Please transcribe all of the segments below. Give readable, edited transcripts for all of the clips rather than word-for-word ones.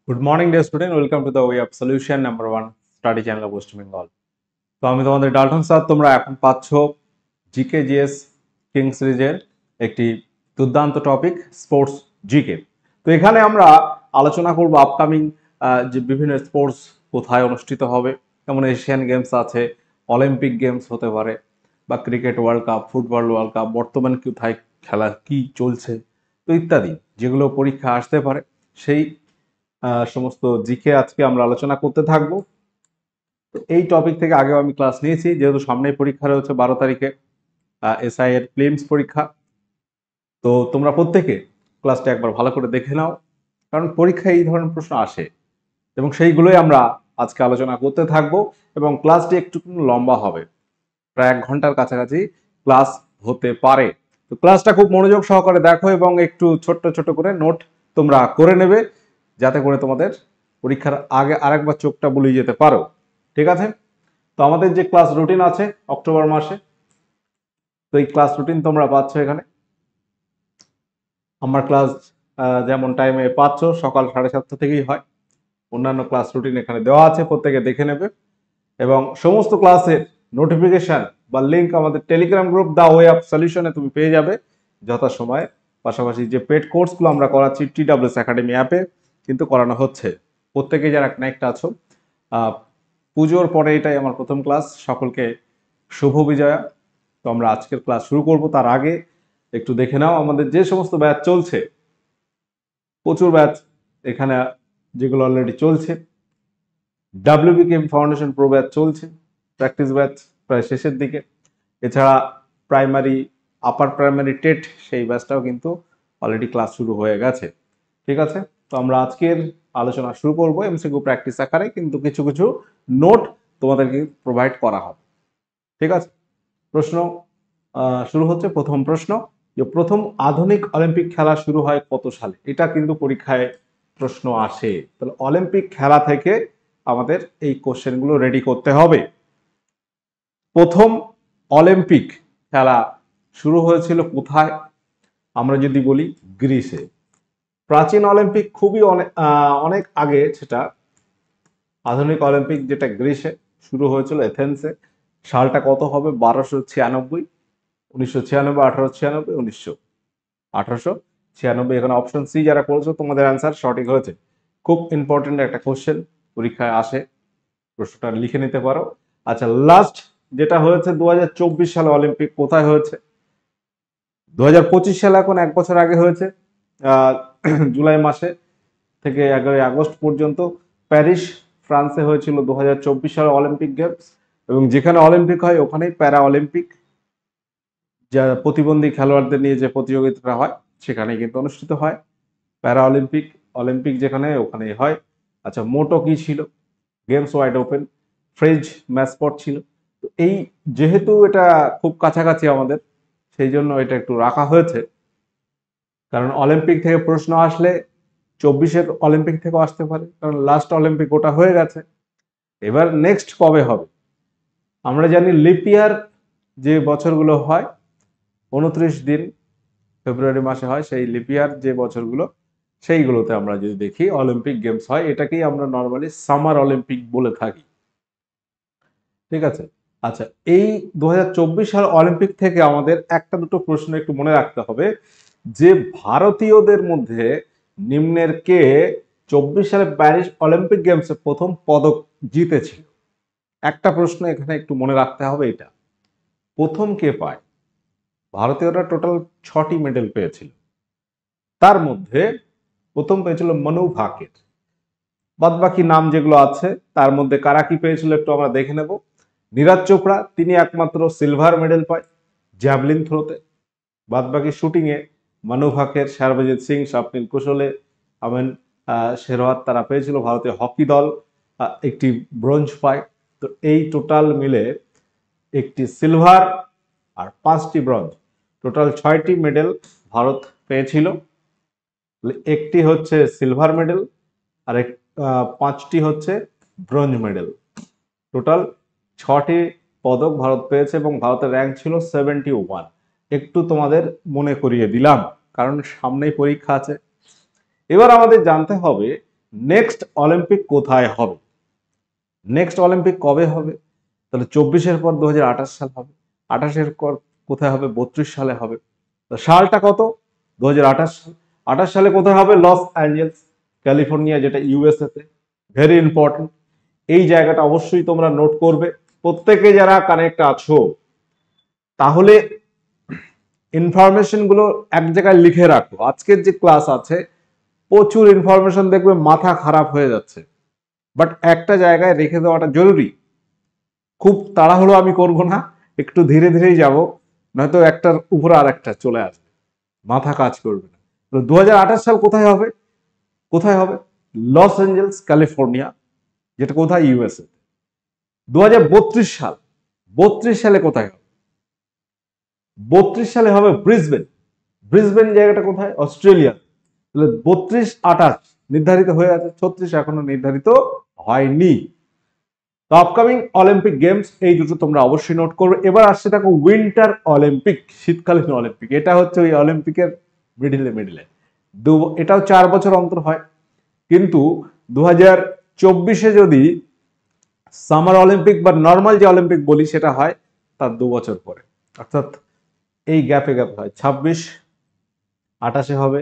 Good morning day student, welcome to the way of solution number one study channel West Bengal. তো আমি তোমাদের Dalton sir. তোমরা এখন পাচ্ছ জিকে জিএস কিং সিরিজের একটি দুর্দান্ত টপিক স্পোর্টস জিকে। তো এখানে আমরা আলোচনা করব আপকামিং যে বিভিন্ন স্পোর্টস কোথায় অনুষ্ঠিত হবে, যেমন এশিয়ান গেমস আছে, অলিম্পিক গেমস হতে পারে, বা cricket world cup, football world cup, বর্তমান কোথায় খেলা কি চলছে, তো ইত্যাদি যেগুলো পরীক্ষা আসতে পারে সেই সমস্ত জিকে আজকে আমরা আলোচনা করতে থাকবো। তো এই টপিক থেকে আগেও আমি ক্লাস নিয়েছি, যেহেতু সামনেই পরীক্ষা রয়েছে 12 তারিখে এসআই এর প্রিলিমস পরীক্ষা। তো তোমরা প্রত্যেকে ক্লাসটা একবার ভালো করে দেখে নাও, কারণ পরীক্ষায় এই ধরনের প্রশ্ন আসে এবং সেইগুলোই আমরা আজকে আলোচনা করতে থাকবো। এবং ক্লাসটি একটু লম্বা হবে, প্রায় 1 ঘন্টার কাছাকাছি ক্লাস হতে পারে। তো ক্লাসটা খুব মনোযোগ সহকারে দেখো এবং একটু ছোট্ট ছোট করে নোট তোমরা করে নেবে, যাতে করে তোমাদের পরীক্ষার আগে আরেকবার চোখটা বুলিয়ে যেতে পারো। ঠিক আছে? তো আমাদের যে ক্লাস রুটিন আছে অক্টোবর মাসে, তো এই ক্লাস রুটিন তোমরা পাচ্ছ এখানে। আমার ক্লাস যেমন টাইমে পাচ্ছ সকাল 7:30 থেকেই হয়। অন্যান্য ক্লাস রুটিন এখানে দেওয়া আছে, প্রত্যেকে দেখে নেবে। এবং সমস্ত ক্লাসের নোটিফিকেশন বা লিঙ্ক আমাদের Telegram group the way of সলিউশনে তুমি পেয়ে যাবে যথাসময়ে। পাশাপাশি যে পেড কোর্সগুলো আমরা করাচ্ছি TWS একাডেমি অ্যাপে কিন্তু করানো হচ্ছে। প্রত্যেকেই যারা কানেক্ট আছো, পুজোর পরে এটাই আমার প্রথম ক্লাস। সকলকে শুভ বিজয়া। তো আমরা আজকের ক্লাস শুরু করব, তার আগে একটু দেখে নাও আমাদের যে সমস্ত ব্যাচ চলছে। প্রচুর ব্যাচ এখানে যেগুলো অলরেডি চলছে। WBKM ফাউন্ডেশন প্রো ব্যাচ চলছে, প্র্যাকটিস ব্যাচ প্রায় শেষের দিকে। এছাড়া প্রাইমারি, আপার প্রাইমারি টেট সেই ব্যাচটাও কিন্তু অলরেডি ক্লাস শুরু হয়ে গেছে। ঠিক আছে? তো আমরা আজকের আলোচনা শুরু করব এমসিকিউ প্র্যাকটিস আকারে, কিন্তু কিছু কিছু নোট তোমাদেরকে প্রোভাইড করা হবে। ঠিক আছে? প্রশ্ন শুরু হচ্ছে। প্রথম প্রশ্ন, যে প্রথম আধুনিক অলিম্পিক খেলা শুরু হয় কত সালে? এটা কিন্তু পরীক্ষায় প্রশ্ন আসে। তাহলে অলিম্পিক খেলা থেকে আমাদের এই কোশ্চেনগুলো রেডি করতে হবে। প্রথম অলিম্পিক খেলা শুরু হয়েছিল কোথায়? আমরা যদি বলি গ্রিসে। প্রাচীন অলিম্পিক খুবই অনেক আগে, সেটা আধুনিক অলিম্পিক যেটা গ্রিসে শুরু হয়েছিল এথেন্সে। সালটা কত হবে? 1296, 1996, 1896, 1896। এখানে অপশন সি যারা করেছো তোমাদের অ্যান্সার সঠিক হয়েছে। খুব ইম্পর্টেন্ট একটা কোশ্চেন, পরীক্ষায় আসে, প্রশ্নটা লিখে নিতে পারো। আচ্ছা, লাস্ট যেটা হয়েছে 2024 সালে অলিম্পিক কোথায় হয়েছে? 2025 সালে এখন 1 বছর আগে হয়েছে, জুলাই মাসে থেকে 11 আগস্ট পর্যন্ত প্যারিস ফ্রান্সে হয়েছিল 2024 সালে অলিম্পিক গেমস। এবং যেখানে অলিম্পিক হয় ওখানেই প্যারা অলিম্পিক, যা প্রতিবন্ধী খেলোয়াড়দের নিয়ে যে প্রতিযোগিতাটা হয় সেখানেই কিন্তু অনুষ্ঠিত হয়। প্যারা অলিম্পিক, অলিম্পিক যেখানে ওখানেই হয়। আচ্ছা, মোটো কি ছিল? গেমস ওয়াইড ওপেন, ফ্রেঞ্চ ম্যাসপট ছিল। তো এই যেহেতু এটা খুব কাছাকাছি আমাদের, সেই জন্য এটা একটু রাখা হয়েছে। কারণ অলিম্পিক থেকে প্রশ্ন আসলে 24-এর অলিম্পিক থেকেও আসতে পারে, কারণ লাস্ট অলিম্পিক ওটা হয়ে গেছে। এবার নেক্সট কবে হবে? আমরা জানি লিপিয়ার যে বছরগুলো হয় 29 দিন ফেব্রুয়ারি মাসে হয়, সেই লিপিয়ার যে বছরগুলো সেইগুলোতে আমরা যদি দেখি অলিম্পিক গেমস হয়। এটাকেই আমরা নর্মালি সামার অলিম্পিক বলে থাকি। ঠিক আছে? আচ্ছা, এই 2024 সাল অলিম্পিক থেকে আমাদের একটা দুটো প্রশ্ন একটু মনে রাখতে হবে, যে ভারতীয়দের মধ্যে নিম্নের কে 24 সালে প্যারিস অলিম্পিক গেমসে প্রথম পদক জিতেছিল? একটা প্রশ্ন এখানে একটু মনে রাখতে হবে, এটা প্রথম কে পায়। ভারতীয়রা টোটাল 6টি মেডেল পেয়েছিল, তার মধ্যে প্রথম পেয়েছিল মনু ভাকের। বাদ বাকি নাম যেগুলো আছে তার মধ্যে কারা কি পেয়েছিল একটু আমরা দেখে নেব। নীরাজ চোপড়া, তিনি একমাত্র সিলভার মেডেল পায় জ্যাভলিন থ্রোতে। বাদ বাকি শুটিং এ মনু ভাকের, সারবজিৎ সিং, স্বপ্নিল কুশলে, আমেন শেরওয়াত তারা পেয়েছিল। ভারতীয় হকি দল একটি ব্রোঞ্জ পায়। তো এই টোটাল মিলে একটি সিলভার আর 5টি ব্রোঞ্জ, টোটাল 6টি মেডেল ভারত পেয়েছিল। একটি হচ্ছে সিলভার মেডেল আর 5টি হচ্ছে ব্রোঞ্জ মেডেল। টোটাল 6টি পদক ভারত পেয়েছে এবং ভারতের র্যাঙ্ক ছিল 71। একটু তোমাদের মনে করিয়ে দিলাম, কারণ সামনেই পরীক্ষা আছে। এবার আমাদের জানতে হবে নেক্সট অলিম্পিক কোথায় হবে, নেক্সট অলিম্পিক কবে হবে? তাহলে 24-এর পর 2028 সাল হবে, 28-এর পর কোথায় হবে? 32 সালে হবে। তো সালটা কত? 2028 সাল। 28 সালে কোথায় হবে? লস অ্যাঞ্জেলস, ক্যালিফোর্নিয়া, যেটা ইউএসএ তে। ভেরি ইম্পর্টেন্ট, এই জায়গাটা অবশ্যই তোমরা নোট করবে প্রত্যেকে যারা কানেক্ট আছো। তাহলে ইনফরমেশন গুলো এক জায়গায় লিখে রাখো। আজকের যে ক্লাস আছে প্রচুর ইনফরমেশন, দেখবে মাথা খারাপ হয়ে যাচ্ছে, বাট একটা জায়গায় রেখে দেওয়াটা জরুরি। খুব তাড়াহুড়ো আমি করব না, একটু ধীরে ধীরেই যাব, নয়তো একটার উপরে আর একটা চলে আসবে, মাথা কাজ করবে না। তো 2028 সাল কোথায় হবে? কোথায় হবে? লস অ্যাঞ্জেলস, ক্যালিফোর্নিয়া, যেটা কোথায়? ইউএসএ। 2032 সাল, 32 সালে কোথায় হবে? 32 সালে হবে ব্রিসবেন। ব্রিসবেন জায়গাটা কোথায়? অস্ট্রেলিয়া। তাহলে 32-28 নির্ধারিত হয়ে আছে, 36 এখনো নির্ধারিত হয়নি। তো আপকামিং অলিম্পিক গেমস এই দুটো তোমরা অবশ্যই নোট করবে। এবার আসছে দেখো উইন্টার অলিম্পিক, শীতকালীন অলিম্পিক। এটা হচ্ছে ওই অলিম্পিকের মিডিলে এটাও 4 বছর অন্তর হয়, কিন্তু 2024-এ যদি সামার অলিম্পিক বা নর্মাল যে অলিম্পিক বলি সেটা হয় তার 2 বছর পরে, অর্থাৎ এই গ্যাপে হয়। 26-28-এ হবে,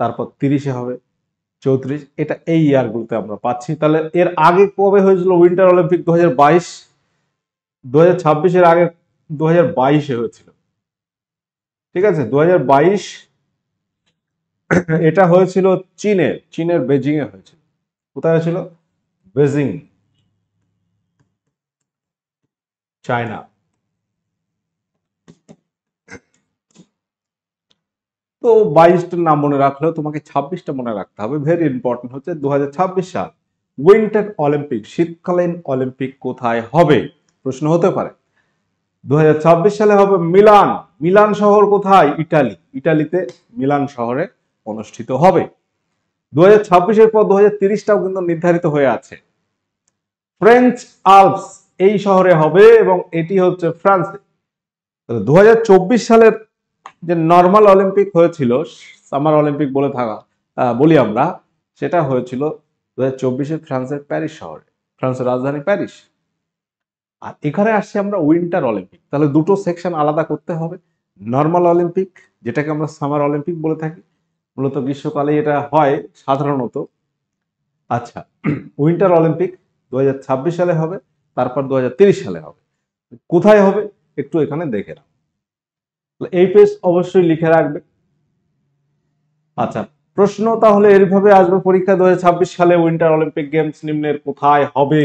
তারপর 30-এ হবে, 34, এটা এই ইয়ারগুলোতে আমরা পাচ্ছি। তাহলে এর আগে কবে হয়েছিল উইন্টার অলিম্পিক? 2022। 2026-এর আগে 2022-এ হয়েছিল, ঠিক আছে। 2022 এটা হয়েছিল চীনের বেজিং এ হয়েছিল। কোথায় হয়েছিল? Beijing, China. তো 22টার নাম মনে রাখলেও তোমাকে 26টা মনে রাখতে হবে। ভেরি ইম্পর্টেন্ট হচ্ছে 2026 সাল উইন্টার অলিম্পিক, শীতকালীন অলিম্পিক কোথায় হবে প্রশ্ন হতে পারে। 2026 সালে হবে মিলান। মিলান শহর কোথায়? ইটালি। ইটালিতে মিলান শহরে অনুষ্ঠিত হবে। 2026-এর পর 2030টাও কিন্তু নির্ধারিত হয়ে আছে। ফ্রেঞ্চ আলপস এই শহরে হবে এবং এটি হচ্ছে ফ্রান্সে। 2024 সালের যে নর্মাল অলিম্পিক হয়েছিল, সামার অলিম্পিক বলি আমরা, সেটা হয়েছিল 2024-এ ফ্রান্সের প্যারিস শহরে, ফ্রান্সের রাজধানী প্যারিস। আর এখানে আসছে আমরা উইন্টার অলিম্পিক। তাহলে দুটো সেকশন আলাদা করতে হবে। নর্মাল অলিম্পিক, যেটাকে আমরা সামার অলিম্পিক বলে থাকি, মূলত গ্রীষ্মকালে এটা হয় সাধারণত। আচ্ছা, উইন্টার অলিম্পিক 2026 সালে হবে, তারপর 2030 সালে হবে। কোথায় হবে একটু এখানে দেখে নাও, এই পেজ অবশ্যই লিখে রাখবে। আচ্ছা, প্রশ্ন তাহলে এইভাবে আসবে পরীক্ষা, 2026 সালে উইন্টার অলিম্পিক গেমস নিম্নের কোথায় হবে?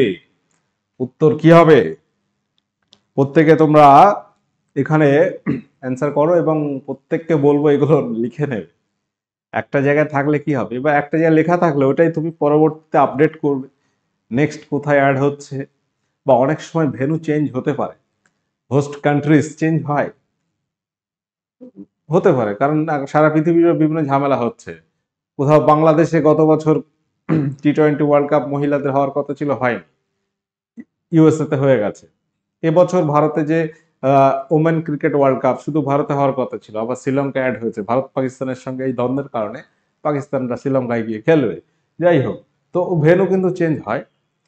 উত্তর কি হবে? প্রত্যেকে তোমরা এখানে অ্যান্সার করো এবং প্রত্যেককে বলবো এগুলো লিখে নেবে। একটা জায়গায় থাকলে কি হবে, এবার একটা জায়গায় লেখা থাকলে ওটাই তুমি পরবর্তীতে আপডেট করবে, নেক্সট কোথায় অ্যাড হচ্ছে, বা অনেক সময় ভেন্যু চেঞ্জ হতে পারে, হোস্ট কান্ট্রিজ চেঞ্জ হতে পারে, কারণ সারা পৃথিবীর বিভিন্ন ঝামেলা হচ্ছে। কোথাও বাংলাদেশে গত বছর টি-20 ওয়ার্ল্ড কাপ মহিলাদের হওয়ার কথা ছিল, হয়নি, ইউএসএ তে হয়ে গেছে। এবছর ভারতে যে ওমেন ক্রিকেট ওয়ার্ল্ড কাপ শুধু ভারতে হওয়ার কথা ছিল, আবার শ্রীলঙ্কা অ্যাড হয়েছে। ভারত পাকিস্তানের সঙ্গে এই দ্বন্দ্বের কারণে পাকিস্তানরা শ্রীলঙ্কায় গিয়ে খেলবে। যাই হোক, তো ভেন্যু কিন্তু চেঞ্জ হয়।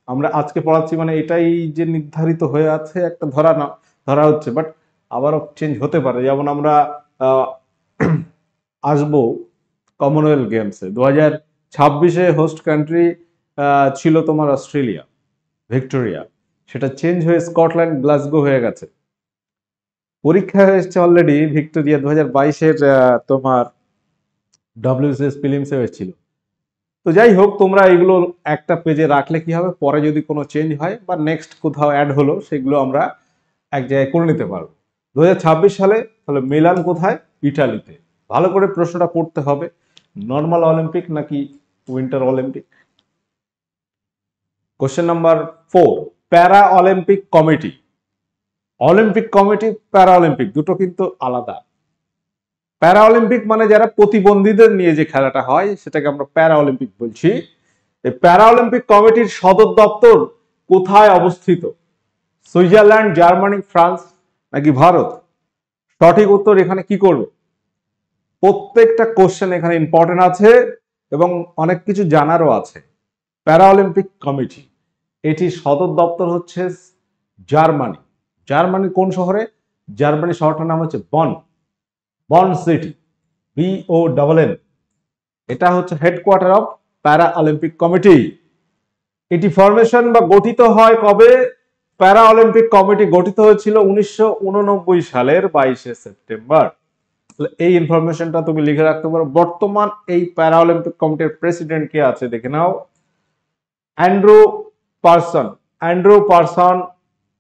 আমরা আজকে পড়াচ্ছি মানে এটাই যে নির্ধারিত হয়ে আছে একটা ধরা হচ্ছে, বাট আবারও চেঞ্জ হতে পারে। যেমন আমরা আসবো কমনওয়েলথ গেমসে, 2026-এ হোস্ট কান্ট্রি ছিল তোমার অস্ট্রেলিয়া, ভিক্টোরিয়া, সেটা চেঞ্জ হয়ে স্কটল্যান্ড, গ্লাসগো হয়ে গেছে। পরীক্ষা এসছে অলরেডি ভিক্টোরিয়া 2022-এর তোমার ডব্লিউসিএস প্রিলিমসে হয়েছিল। তো যাই হোক, তোমরা এগুলো একটা পেজে রাখলে কি হবে, পরে যদি কোনো চেঞ্জ হয় বা নেক্সট কোথাও অ্যাড হলো সেগুলো আমরা এক জায়গায় করে নিতে পারবো। 2026 সালে তাহলে মিলান কোথায়? ইটালিতে। ভালো করে প্রশ্নটা পড়তে হবে, নর্মাল অলিম্পিক নাকি উইন্টার অলিম্পিক। কোশ্চেন নাম্বার 4, প্যারা অলিম্পিক কমিটি। অলিম্পিক কমিটি, প্যারা অলিম্পিক দুটো কিন্তু আলাদা। প্যারা অলিম্পিক মানে যারা প্রতিবন্ধীদের নিয়ে যে খেলাটা হয় সেটাকে আমরা প্যারা অলিম্পিক বলছি। এই প্যারা অলিম্পিক কমিটির সদর দপ্তর কোথায় অবস্থিত? সুইজারল্যান্ড, জার্মানি, ফ্রান্স নাকি ভারত? সঠিক উত্তর এখানে কি করবে? প্রত্যেকটা কোশ্চেন এখানে ইম্পর্টেন্ট আছে এবং অনেক কিছু জানারও আছে। প্যারা অলিম্পিক কমিটি, এটি সদর দপ্তর হচ্ছে জার্মানি। জার্মানির কোন শহরে? জার্মানি শহরটার নাম হচ্ছে বন, বন সিটি, BONN। এটা হচ্ছে হেডকোয়ার্টার অফ প্যারা অলিম্পিক কমিটি। এটি ফরমেশন বা গঠিত হয় কবে? প্যারা অলিম্পিক কমিটি গঠিত হয়েছিল 1989 সালের 22শে সেপ্টেম্বর। এই ইনফরমেশনটা তুমি লিখে রাখতে পারো। বর্তমান এই প্যারা অলিম্পিক কমিটির প্রেসিডেন্ট কে আছে দেখে নাও, অ্যান্ড্রু পারসন। অ্যান্ড্রু পারসন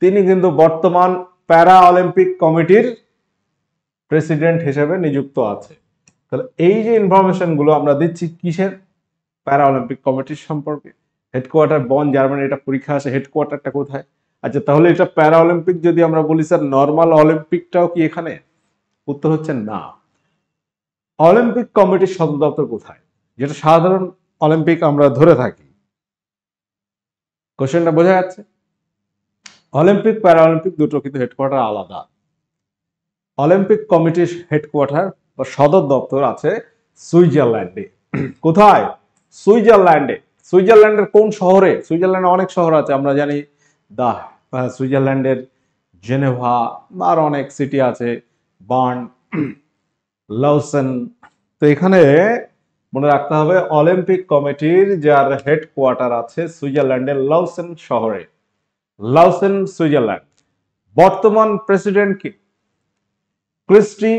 তিনি কিন্তু বর্তমান প্যারা অলিম্পিক কমিটির প্রেসিডেন্ট হিসেবে নিযুক্ত আছে। তাহলে এই যে ইনফরমেশন গুলো আমরা দিচ্ছি কিসের? প্যারা অলিম্পিক কমিটির সম্পর্কে। হেডকোয়ার্টার বন, জার্মানি, এটা পরীক্ষা আসে, হেডকোয়ার্টারটা কোথায়? আচ্ছা, তাহলে এটা প্যারা অলিম্পিক যদি আমরা বলি স্যার নর্মাল অলিম্পিকটাও কি এখানে? উত্তর হচ্ছে না। অলিম্পিক কমিটির সদর দপ্তর কোথায়, যেটা সাধারণ অলিম্পিক আমরা ধরে থাকি? কোশ্চেনটা বোঝা যাচ্ছে? অলিম্পিক প্যারা অলিম্পিক দুটো কিন্তু হেডকোয়ার্টার আলাদা। অলিম্পিক কমিটির হেডকোয়ার্টার বা সদর দপ্তর আছে সুইজারল্যান্ডে। কোথায়? সুইজারল্যান্ডে। সুইজারল্যান্ডের কোন শহরে? সুইজারল্যান্ডে অনেক শহর আছে, আমরা জানি দা সুইজারল্যান্ডের জেনেভা, আর অনেক সিটি আছে, বার্ন, লাউসেন। তো এখানে মনে রাখতে হবে অলিম্পিক কমিটির যার হেডকোয়ার্টার আছে সুইজারল্যান্ডের লাউসেন শহরে, লাউসেন, সুইজারল্যান্ড। বর্তমান প্রেসিডেন্ট কি? ক্রিস্টি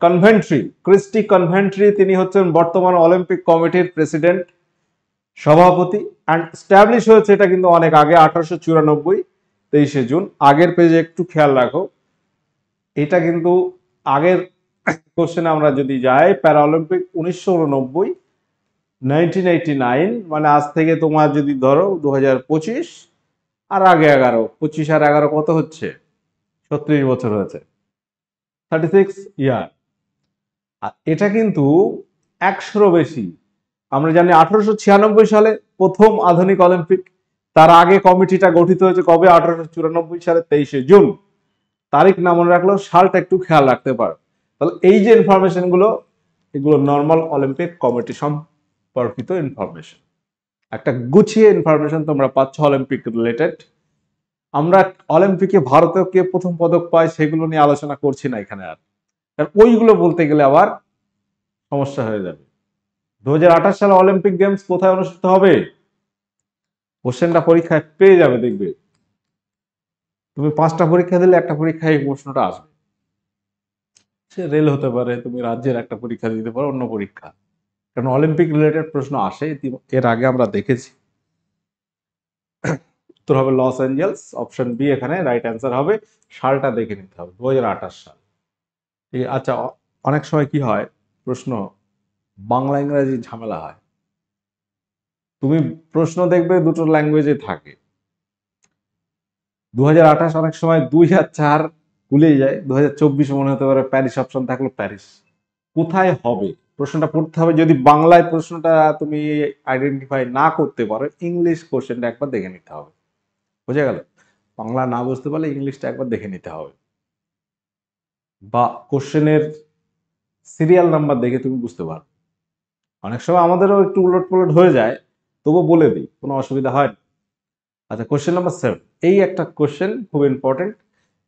কনভেন্ট্রি। ক্রিস্টি কনভেন্ট্রি তিনি হচ্ছেন বর্তমান অলিম্পিক কমিটির প্রেসিডেন্ট, সভাপতি। অ্যান্ড স্ট্যাবলিশ হয়েছে এটা কিন্তু অনেক আগে, 1894, 23শে জুন। আগের পেজে একটু খেয়াল রাখো, এটা কিন্তু আগের কোশ্চেনে আমরা যদি যাই, প্যারা অলিম্পিক 1989, 1989, মানে আজ থেকে তোমার যদি ধরো 2025, আর আগে 11, 25 আর 11 কত হচ্ছে? 36 বছর হয়েছে, 36 ইয়ার। আর এটা কিন্তু 100রও বেশি। আমরা জানি 1896 সালে প্রথম আধুনিক অলিম্পিক। তার আগে কমিটিটা গঠিত হয়েছে কবে? 1894 সালে 23শে জুন। তারিখ না মনে রাখলেও সালটা একটু খেয়াল রাখতে পারো। তাহলে এই যে ইনফরমেশন গুলো, এগুলো নর্মাল অলিম্পিক কমিটি সম্পর্কিত ইনফরমেশন। একটা গুছিয়ে ইনফরমেশন তোমরা পাচ্ছ অলিম্পিক রিলেটেড। আমরা অলিম্পিকে ভারতীয় কে প্রথম পদক পায় সেগুলো নিয়ে আলোচনা করছি না এখানে আর, কারণ ওইগুলো বলতে গেলে আবার সমস্যা হয়ে যাবে। 2028 সালে অলিম্পিক গেমস কোথায় অনুষ্ঠিত হবে? কোশ্চেনটা পরীক্ষায় পেয়ে যাবে, দেখবে তুমি 5টা পরীক্ষা দিলে একটা পরীক্ষায় এই প্রশ্নটা আসবে। সে রেল হতে পারে, তুমি রাজ্যের একটা পরীক্ষা দিতে পারো, অন্য পরীক্ষা, কারণ অলিম্পিক রিলেটেড প্রশ্ন আসে, এর আগে আমরা দেখেছি। উত্তর হবে লস অ্যাঞ্জেলস, অপশন বি এখানে রাইট অ্যান্সার হবে। সালটা দেখে নিতে হবে, 2028 সাল। আচ্ছা, অনেক সময় কি হয় প্রশ্ন বাংলা ইংরেজি ঝামেলা হয়, তুমি প্রশ্ন দেখবে দুটো ল্যাঙ্গুয়েজে থাকে। 2028 অনেক সময় 2004 ভুলেই যায়, 2024 মনে হতে পারে প্যারিস, অপশন থাকলো প্যারিস। কোথায় হবে প্রশ্নটা পড়তে হবে। যদি বাংলায় প্রশ্নটা তুমি আইডেন্টিফাই না করতে পারো, ইংলিশ কোশ্চেনটা একবার দেখে নিতে হবে। বুঝে গেল? বাংলা না বুঝতে পারলে ইংলিশটা একবার দেখে নিতে হবে, বা কোশ্চেনের সিরিয়াল নাম্বার দেখে তুমি বুঝতে পারো। অনেক সময় আমাদেরও একটু উলট পুলট হয়ে যায়, তবুও বলে দিই, কোনো অসুবিধা হয় না। আচ্ছা, কোশ্চেন নাম্বার 7, এই একটা কোশ্চেন খুব ইম্পর্টেন্ট,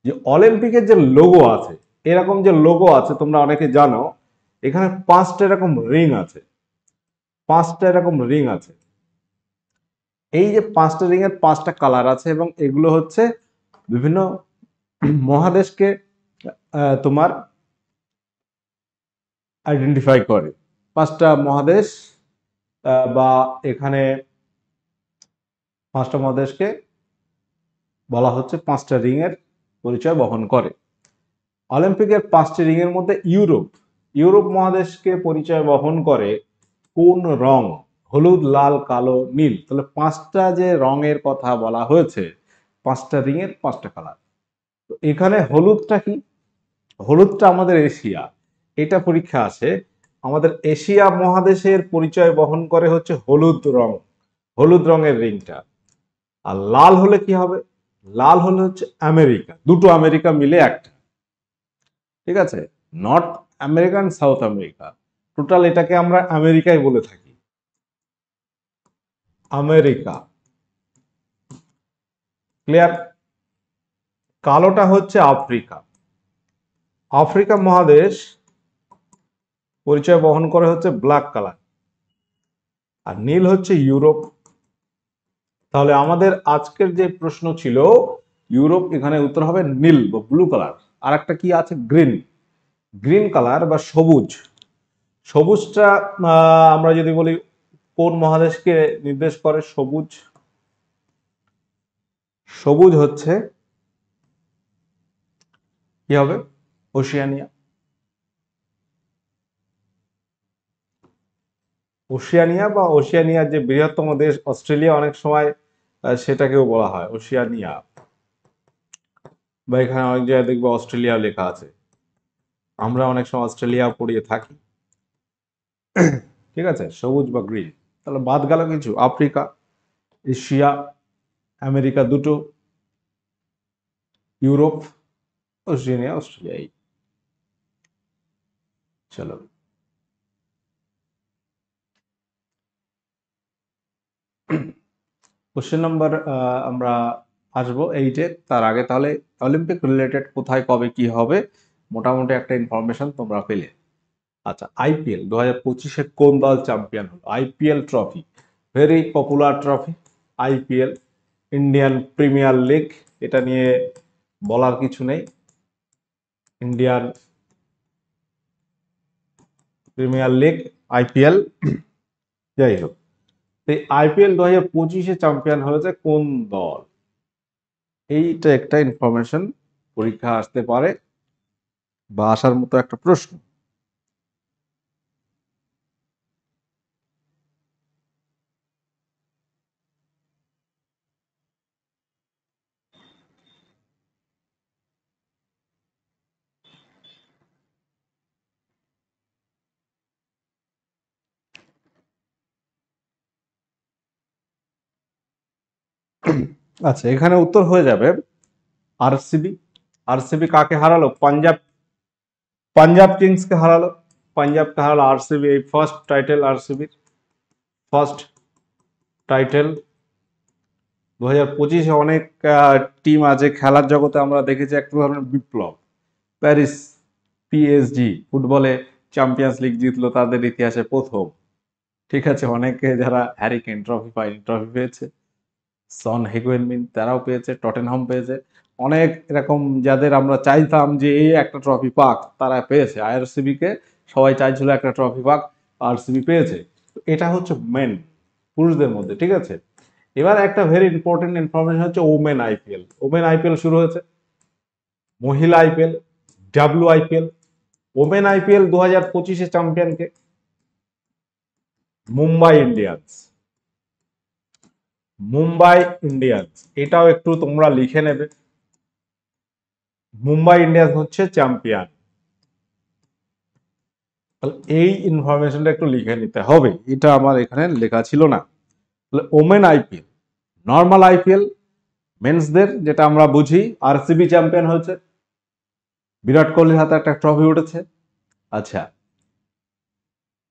যে অলিম্পিকের যে লোগো আছে, এরকম যে লোগো আছে তোমরা অনেকে জানো, এখানে 5টা এরকম রিং আছে, 5টা এরকম রিং আছে। এই যে 5টা রিং এর 5টা কালার আছে, এবং এগুলো হচ্ছে বিভিন্ন মহাদেশকে তোমার আইডেন্টিফাই করে। 5টা মহাদেশ, বা এখানে 5টা মহাদেশকে বলা হচ্ছে 5টা রিং এর পরিচয় বহন করে। অলিম্পিকের 5টি রিং এর মধ্যে ইউরোপ, ইউরোপ মহাদেশকে পরিচয় বহন করে কোন রং? হলুদ, লাল, কালো, নীল। তাহলে 5টা যে রঙের কথা বলা হয়েছে, 5টা রিং এর 5টা কালার। তো এখানে হলুদটা কি? হলুদটা আমাদের এশিয়া, এটা পরীক্ষা আসে। আমাদের এশিয়া মহাদেশের পরিচয় বহন করে হচ্ছে হলুদ রং, হলুদ রঙের রিংটা। আর লাল হলে কি হবে? লাল হলে হচ্ছে আমেরিকা, দুটো আমেরিকা মিলে একটা, ঠিক আছে? North American, south America, total এটাকে আমরা আমেরিকাই বলে থাকি। আমেরিকা। ক্লিয়ার? কালোটা হচ্ছে আফ্রিকা। আফ্রিকা মহাদেশ পরিচয় বহন করে হচ্ছে ব্ল্যাক কালার, আর নীল হচ্ছে ইউরোপ। তাহলে আমাদের আজকের যে প্রশ্ন ছিল ইউরোপ, এখানে উত্তর হবে নীল বা ব্লু কালার। আর একটা কি আছে, গ্রিন। গ্রিন কালার বা সবুজ। সবুজটা আমরা যদি বলি কোন মহাদেশকে নির্দেশ করে সবুজ? সবুজ হচ্ছে কি হবে? ওশিয়ানিয়া। ওশিয়ানিয়া বা ওশিয়ানিয়ার যে বৃহত্তম দেশ অস্ট্রেলিয়া, অনেক সময় সেটাকেও বলা হয় ওশিয়ানিয়া, বা এখানে অনেক জায়গায় দেখবে অস্ট্রেলিয়া লেখা আছে। আমরা অনেক সময় অস্ট্রেলিয়া পড়িয়ে থাকি। ঠিক আছে, সবুজ বা গ্রিন। তাহলে বাদ গেল কিছু? আফ্রিকা, এশিয়া, আমেরিকা দুটো, ইউরোপ, ওশিয়ানিয়া, অস্ট্রেলিয়া। এই চলো কোশ্চেন নাম্বার আমরা আসবো 8-এ। তার আগে তাহলে অলিম্পিক রিলেটেড কোথায় কবে কি হবে মোটামুটি একটা ইনফরমেশন তোমরা পেলে। আচ্ছা, আইপিএল 2025-এ কোন দল চ্যাম্পিয়ন হলো? IPL trophy, very popular trophy. IPL, Indian premier league, এটা নিয়ে বলার কিছু নেই। Indian premier league, IPL. যাই হোক, এই আইপিএল 2025-এ চ্যাম্পিয়ন হয়েছে কোন দল? এইটা একটা ইনফরমেশন পরীক্ষা আসতে পারে বা আসার মতো একটা প্রশ্ন। আচ্ছা, এখানে উত্তর হয়ে যাবে আরসিবি। আরসিবি কাকে হারালো? পাঞ্জাব, পাঞ্জাব কিংসকে হারালো। পাঞ্জাবকে হারালো আরসিবি। এই ফার্স্ট টাইটেল আরসিবির, ফার্স্ট টাইটেল। 2025-এ অনেক টিম আছে খেলার জগতে, আমরা দেখেছি এক ধরনের বিপ্লব। প্যারিস পিএসজি ফুটবলে চ্যাম্পিয়ন্স লিগ জিতলো তাদের ইতিহাসে প্রথম। ঠিক আছে, অনেকে যারা হ্যারিকেন ট্রফি পায়নি, ট্রফি পেয়েছে। সন হেগুয়েনমিন তারাও পেয়েছে, টটেনহাম পেয়েছে। অনেক এরকম যাদের আমরা চাইতাম যে এই একটা ট্রফি পাক, তারা পেয়েছে। আরসিবি কে সবাই চাইছিল একটা ট্রফি পাক, আরসিবি পেয়েছে। এটা হচ্ছে মেন পুরুষদের মধ্যে। ঠিক আছে, এবার একটা ভেরি ইম্পর্টেন্ট ইনফরমেশন হচ্ছে ওমেন আইপিএল। ওমেন আইপিএল শুরু হয়েছে। মহিলা আইপিএল, আইপিএল। ওমেন আইপিএল 2025-এ চ্যাম্পিয়নকে মুম্বাই ইন্ডিয়ান্স। মুম্বাই ইন্ডিয়ান্স, এটাও একটু তোমরা লিখে নেবে। মুম্বাই ইন্ডিয়ান্স হচ্ছে চ্যাম্পিয়ন। এই ইনফরমেশনটা একটু লিখে নিতে হবে, এটা আমার এখানে লেখা ছিল না। ওমেন আইপিএল, নর্মাল আইপিএল মেন্সদের যেটা আমরা বুঝি, আরসিবি চ্যাম্পিয়ন হয়েছে, বিরাট কোহলির হাতে একটা ট্রফি উঠেছে। আচ্ছা,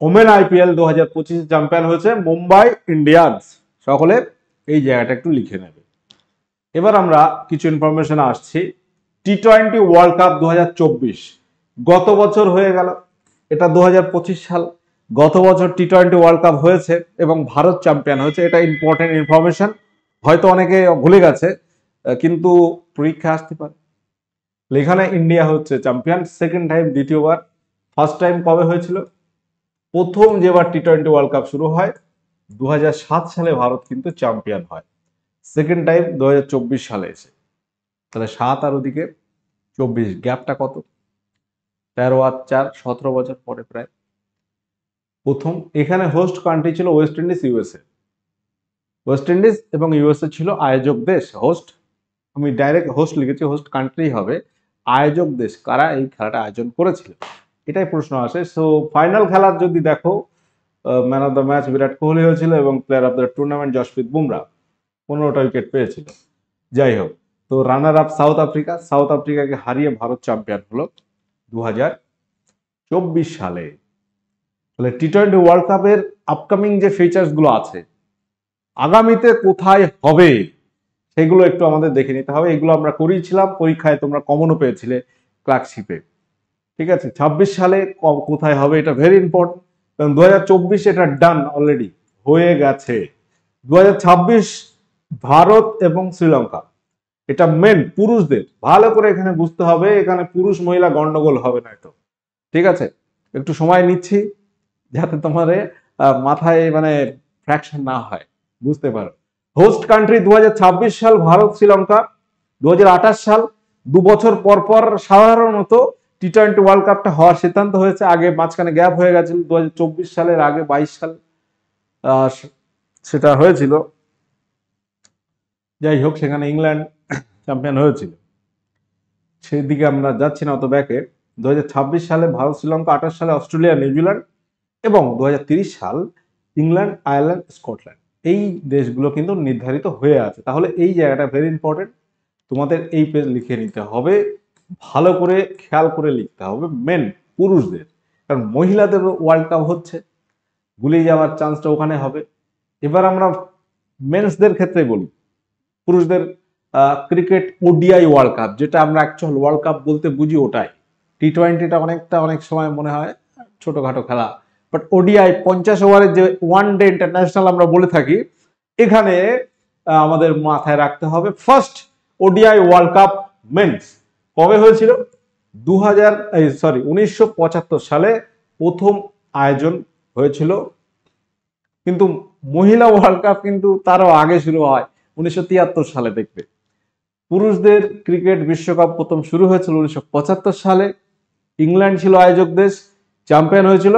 ওমেন আইপিএল 2025 চ্যাম্পিয়ন হয়েছে মুম্বাই ইন্ডিয়ান্স। সকলে এই জায়গাটা একটু লিখে নেবে। এবার আমরা কিছু ইনফরমেশন আসছি। টি-20 ওয়ার্ল্ড কাপ 2024 গত বছর হয়ে গেল, এটা 2025 সাল। গত বছর টি-20 ওয়ার্ল্ড কাপ হয়েছে এবং ভারত চ্যাম্পিয়ন হয়েছে। এটা ইম্পর্টেন্ট ইনফরমেশন, হয়তো অনেকে ভুলে গেছে, কিন্তু পরীক্ষা আসতে পারে। এখানে ইন্ডিয়া হচ্ছে চ্যাম্পিয়ন সেকেন্ড টাইম, দ্বিতীয়বার। ফার্স্ট টাইম কবে হয়েছিল? প্রথম যেবার টি-20 ওয়ার্ল্ড কাপ শুরু হয় 2007 সালে ভারত কিন্তু চ্যাম্পিয়ন হয়। সেকেন্ড টাইম 2024 সালে এসে। তাহলে 7 আর ওদিকে 24, গ্যাপটা কত? 13 আর 4, 17 বছর পরে প্রায়। প্রথম এখানে হোস্ট কান্ট্রি ছিল West Indies, USA. West Indies এবং ইউএসএ ছিল আয়োজক দেশ। হোস্ট, আমি ডাইরেক্ট হোস্ট লিখেছি, হোস্ট কান্ট্রি হবে। আয়োজক দেশ কারা এই খেলাটা আয়োজন করেছিল, এটাই প্রশ্ন আসে। সো ফাইনাল খেলার যদি দেখো, man of the match Virat Kohli হয়েছিল এবং player of the tournament Jasprit Bumrah 15টা উইকেট পেয়েছিল। যাই হোক, তো runner up South Africa. South আফ্রিকাকে হারিয়ে ভারত চ্যাম্পিয়ন হলো 2024 সালে। তাহলে টি-20 ওয়ার্ল্ড কাপের আপকামিং যে ফিচার্স গুলো আছে, আগামীতে কোথায় হবে সেগুলো একটু আমাদের দেখে নিতে হবে। এগুলো আমরা করিয়েছিলাম পরীক্ষায়, তোমরা কমনও পেয়েছিলে ক্লার্কশিপে। ঠিক আছে, 26 সালে কোথায় হবে এটা ভেরি ইম্পর্টেন্ট, কারণ 2024 এটা ডান অলরেডি হয়ে গেছে। 2026 ভারত এবং শ্রীলঙ্কা, এটা মেন পুরুষদের, ভালো করে এখানে বুঝতে হবে, এখানে পুরুষ মহিলা গন্ডগোল হবে না তো। ঠিক আছে, একটু সময় নিচ্ছি যাতে তোমার মাথায় মানে ফ্র্যাকশন না হয়, বুঝতে পারো। হোস্ট কান্ট্রি 2026 সাল ভারত শ্রীলঙ্কা, 2028 সাল, 2 বছর পর পর সাধারণত টি-20 ওয়ার্ল্ড কাপটা হওয়ার সিদ্ধান্ত হয়েছে। আগে মাঝখানে গ্যাপ হয়ে গেছিল, 2024 সালের আগে 22 সাল সেটা হয়েছিল। যাই হোক, সেখানে ইংল্যান্ড চ্যাম্পিয়ন হয়েছিল, সেই দিকে আমরা যাচ্ছি না অত ব্যাকে। 2026 সালে ভারত শ্রীলঙ্কা, 28 সালে অস্ট্রেলিয়া নিউজিল্যান্ড, এবং 2030 সাল ইংল্যান্ড আয়ারল্যান্ড স্কটল্যান্ড। এই দেশগুলো কিন্তু নির্ধারিত হয়ে আছে। তাহলে এই জায়গাটা ভেরি ইম্পর্টেন্ট, তোমাদের এই পেজ লিখে নিতে হবে, ভালো করে খেয়াল করে লিখতে হবে। মেন পুরুষদের, কারণ মহিলাদের ওয়ার্ল্ড কাপ হচ্ছে, গুলিয়ে যাওয়ার চান্সটা ওখানে হবে। এবার আমরা মেন্সদের ক্ষেত্রে বলি, পুরুষদের ক্রিকেট ওডিআই ওয়ার্ল্ড কাপ, যেটা আমরা অ্যাকচুয়াল ওয়ার্ল্ড কাপ বলতে বুঝি ওটাই। টি-20টা অনেক সময় মনে হয় ছোটখাটো খেলা, বাট ওডিআই 50 ওভারের যে ওয়ান ডে ইন্টারন্যাশনাল আমরা বলে থাকি, এখানে আমাদের মাথায় রাখতে হবে first ODI world cup men's কবে হয়েছিল? 1975 সালে প্রথম আয়োজন হয়েছিল। কিন্তু মহিলা ওয়ার্ল্ড কাপ কিন্তু তারও আগে শুরু হয় 1973 সালে। দেখবে পুরুষদের ক্রিকেট বিশ্বকাপ প্রথম শুরু হয়েছিল 1975 সালে। ইংল্যান্ড ছিল আয়োজক দেশ, চ্যাম্পিয়ন হয়েছিল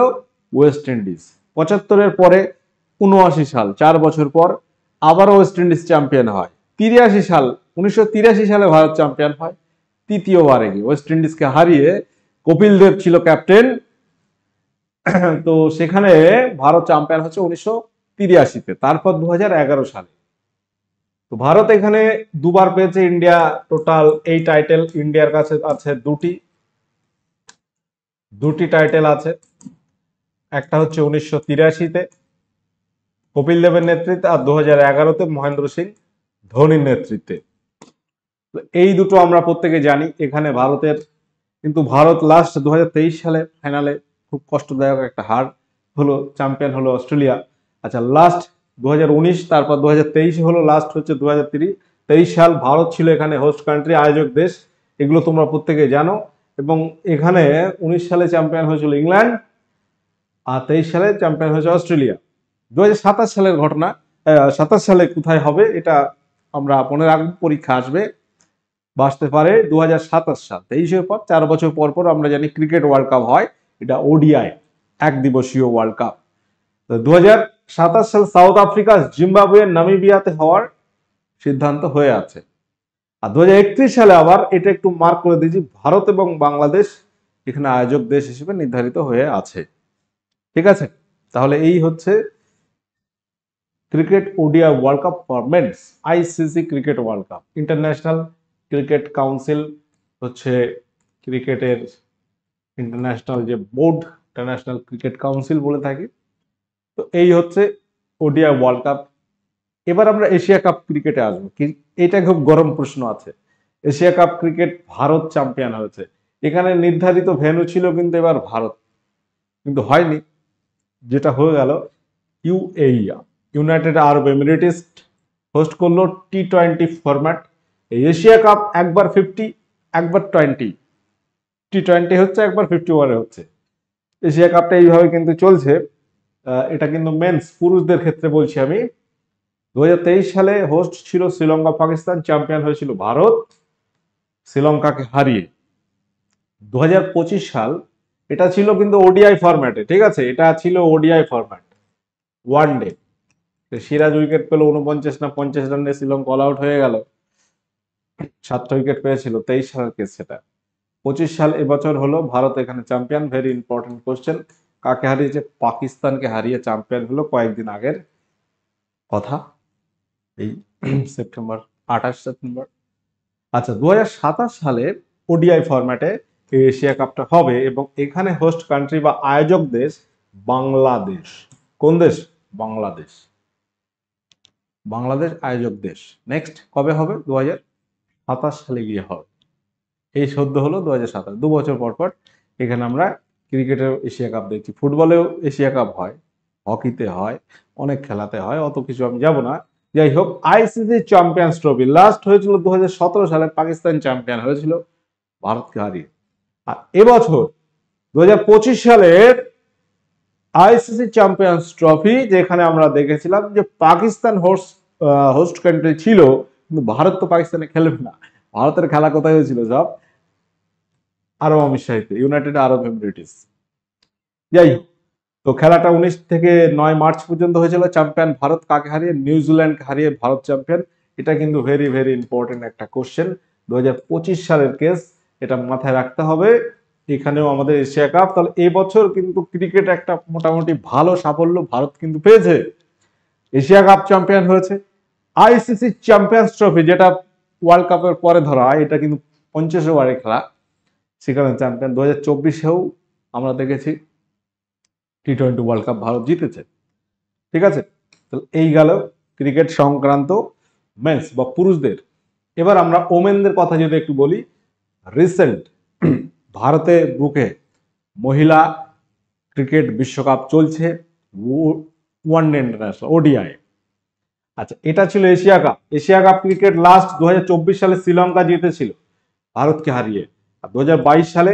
ওয়েস্ট ইন্ডিজ। 75-এর পরে 79 সাল, 4 বছর পর আবারও ওয়েস্ট ইন্ডিজ চ্যাম্পিয়ন হয়। 1983 সালে ভারত চ্যাম্পিয়ন হয়, তৃতীয়বারে গিয়ে ওয়েস্ট ইন্ডিজকে হারিয়ে। কপিল দেব ছিল ক্যাপ্টেন, তো সেখানে ভারত চ্যাম্পিয়ন হচ্ছে 1983-তে, তারপর 2011 সালে। তো ভারত এখানে দুবার পেয়েছে, ইন্ডিয়া টোটাল এই টাইটেল ইন্ডিয়ার কাছে আছে দুটি টাইটেল আছে। একটা হচ্ছে 1983-তে কপিল দেবের নেতৃত্বে, আর 2011-তে মহেন্দ্র সিং ধোনির নেতৃত্বে। এই দুটো আমরা প্রত্যেকে জানি। এখানে ভারতের কিন্তু ভারত লাস্ট 2023 সালে ফাইনালে খুব কষ্টদায়ক একটা হার হলো, চ্যাম্পিয়ন হলো অস্ট্রেলিয়া। আচ্ছা, লাস্ট 2019, তারপর 2023 হলো, লাস্ট হচ্ছে 2023 সাল। ভারত ছিল এখানে হোস্ট কান্ট্রি, আয়োজক দেশ, এগুলো তোমরা প্রত্যেকে জানো। এবং এখানে 19 সালে চ্যাম্পিয়ন হয়েছিল ইংল্যান্ড, আর 23 সালে চ্যাম্পিয়ন হয়েছে অস্ট্রেলিয়া। 2027 সালের ঘটনা, 27 সালে কোথায় হবে এটা আমরা মনে রাখবো, পরীক্ষা আসবে, বাঁচতে পারে 2027 সাল। 23-এর পর 4 বছর পর পর আমরা জানি ক্রিকেট ওয়ার্ল্ড কাপ হয়, এটা ওডিআই এক দিবসীয় ওয়ার্ল্ড কাপ। 2027 সাল সাউথ আফ্রিকা, জিম্বাবুয়ে, নামিবিয়াতে হওয়ার সিদ্ধান্ত হয়ে আছে। আর 2031 সালে আবার এটা একটু মার্ক করে দিয়েছি, ভারত এবং বাংলাদেশ এখানে আয়োজক দেশ হিসেবে নির্ধারিত হয়ে আছে। ঠিক আছে, তাহলে এই হচ্ছে cricket ODI world cup for men's, ICC cricket world cup. International cricket council হচ্ছে ক্রিকেটের ইন্টারন্যাশনাল যে বোর্ড, ইন্টারন্যাশনাল ক্রিকেট কাউন্সিল বলে থাকি। তো এই হচ্ছে ওডিআই ওয়ার্ল্ড কাপ। এবার আমরা এশিয়া কাপ ক্রিকেটে আসবো। এটা খুব গরম প্রশ্ন আছে। Asia cup cricket Bharat champion হয়েছে। এখানে নির্ধারিত ভেন্যু ছিল কিন্তু এবার ভারত, কিন্তু হয়নি। যেটা হয়ে গেল ইউএই, ইউনাইটেড আরব এমিরেটস হোস্ট করলো টি-20 ফরম্যাট। এশিয়া কাপ একবার 50, একবার 20, টি-20 হচ্ছে, একবার 50 ওভারে হচ্ছে। এশিয়া কাপটা এইভাবে কিন্তু চলছে। এটা কিন্তু মেন্স পুরুষদের ক্ষেত্রে বলছি আমি। 2023 সালে হোস্ট ছিল শ্রীলঙ্কা পাকিস্তান, চ্যাম্পিয়ন হয়েছিল ভারত শ্রীলঙ্কাকে হারিয়ে। 2025 সাল এটা ছিল কিন্তু ওডিআই ফরম্যাটে, ঠিক আছে, এটা ছিল ODI format, one day. Siraj wicket পেল 49 না 50 রানে, শ্রীলঙ্কা অল আউট হয়ে গেল, 7টা উইকেট পেয়েছিল। 23 সালের কেস সেটা। 25 সাল এবছর হলো, ভারত এখানে চ্যাম্পিয়ন। ভেরি ইম্পর্টেন্ট কোশ্চেন, কাকে হারিয়েছে? পাকিস্তানকে হারিয়ে চ্যাম্পিয়ন হলো, কয়েকদিন আগের কথা, এই সেপ্টেম্বর, 28 সেপ্টেম্বর। আচ্ছা, 2027 সালে ওডিআই ফরম্যাটে এশিয়া কাপটা হবে, এবং এখানে হোস্ট কান্ট্রি বা আয়োজক দেশ বাংলাদেশ। কোন দেশ? বাংলাদেশ। বাংলাদেশ আয়োজক দেশ। নেক্সট কবে হবে? 2027 সালে গিয়ে হবে। এই সদ্য হলো 2027, 2 বছর পর পর এখানে আমরা ক্রিকেটের এশিয়া কাপ দেখছি। ফুটবলেও এশিয়া কাপ হয়, হকিতে হয়, অনেক খেলাতে হয়, অত কিছু আমি যাব না। যাই হোক, আইসিসি চ্যাম্পিয়ন্স ট্রফি লাস্ট হয়েছিল 2017 সালে, পাকিস্তান চ্যাম্পিয়ন হয়েছিল ভারতকে হারিয়ে। আর এবছর 2025 সালের আইসিসি চ্যাম্পিয়ন্স ট্রফি, যেখানে আমরা দেখেছিলাম যে পাকিস্তান হোস্ট কান্ট্রি ছিল, কিন্তু ভারত তো পাকিস্তানে খেলবে না। ভারতের খেলা কোথায় হয়েছিল? সব আরব আমিরশাহিতে, ইউনাইটেড আরব এমিরেটস। যাই হোক, তো খেলাটা 19 থেকে 9 মার্চ পর্যন্ত হয়েছিল। চ্যাম্পিয়ন ভারত কাকে হারিয়ে? নিউজিল্যান্ডকে হারিয়ে ভারত চ্যাম্পিয়ন। এটা কিন্তু ভেরি ভেরি ইম্পর্টেন্ট একটা কোশ্চেন, 2025 সালের কেস, এটা মাথায় রাখতে হবে। এখানেও আমাদের এশিয়া কাপ, তাহলে এই বছর কিন্তু ক্রিকেট একটা মোটামুটি ভালো সাফল্য ভারত কিন্তু পেয়েছে, এশিয়া কাপ চ্যাম্পিয়ন হয়েছে। আইসিসি চ্যাম্পিয়ন্স ট্রফি, যেটা ওয়ার্ল্ড কাপের পরে ধরা হয়, এটা কিন্তু 50 ওভারের খেলা, সেখানে চ্যাম্পিয়ন। 2024-এও আমরা দেখেছি টি-20 ওয়ার্ল্ড কাপ ভারত জিতেছে। ঠিক আছে, তাহলে এই গেল ক্রিকেট সংক্রান্ত মেন্স বা পুরুষদের। এবার আমরা ওমেনদের কথা যদি একটু বলি, রিসেন্ট ভারতে বুকে মহিলা ক্রিকেট বিশ্বকাপ চলছে, ওয়ানডে ইন্টারন্যাশনাল, ওডিআই। আচ্ছা, এটা ছিল Asia cup. Asia cup cricket last 2024 সালে শ্রীলঙ্কা জিতেছিল ভারতকে হারিয়ে, আর 2022 সালে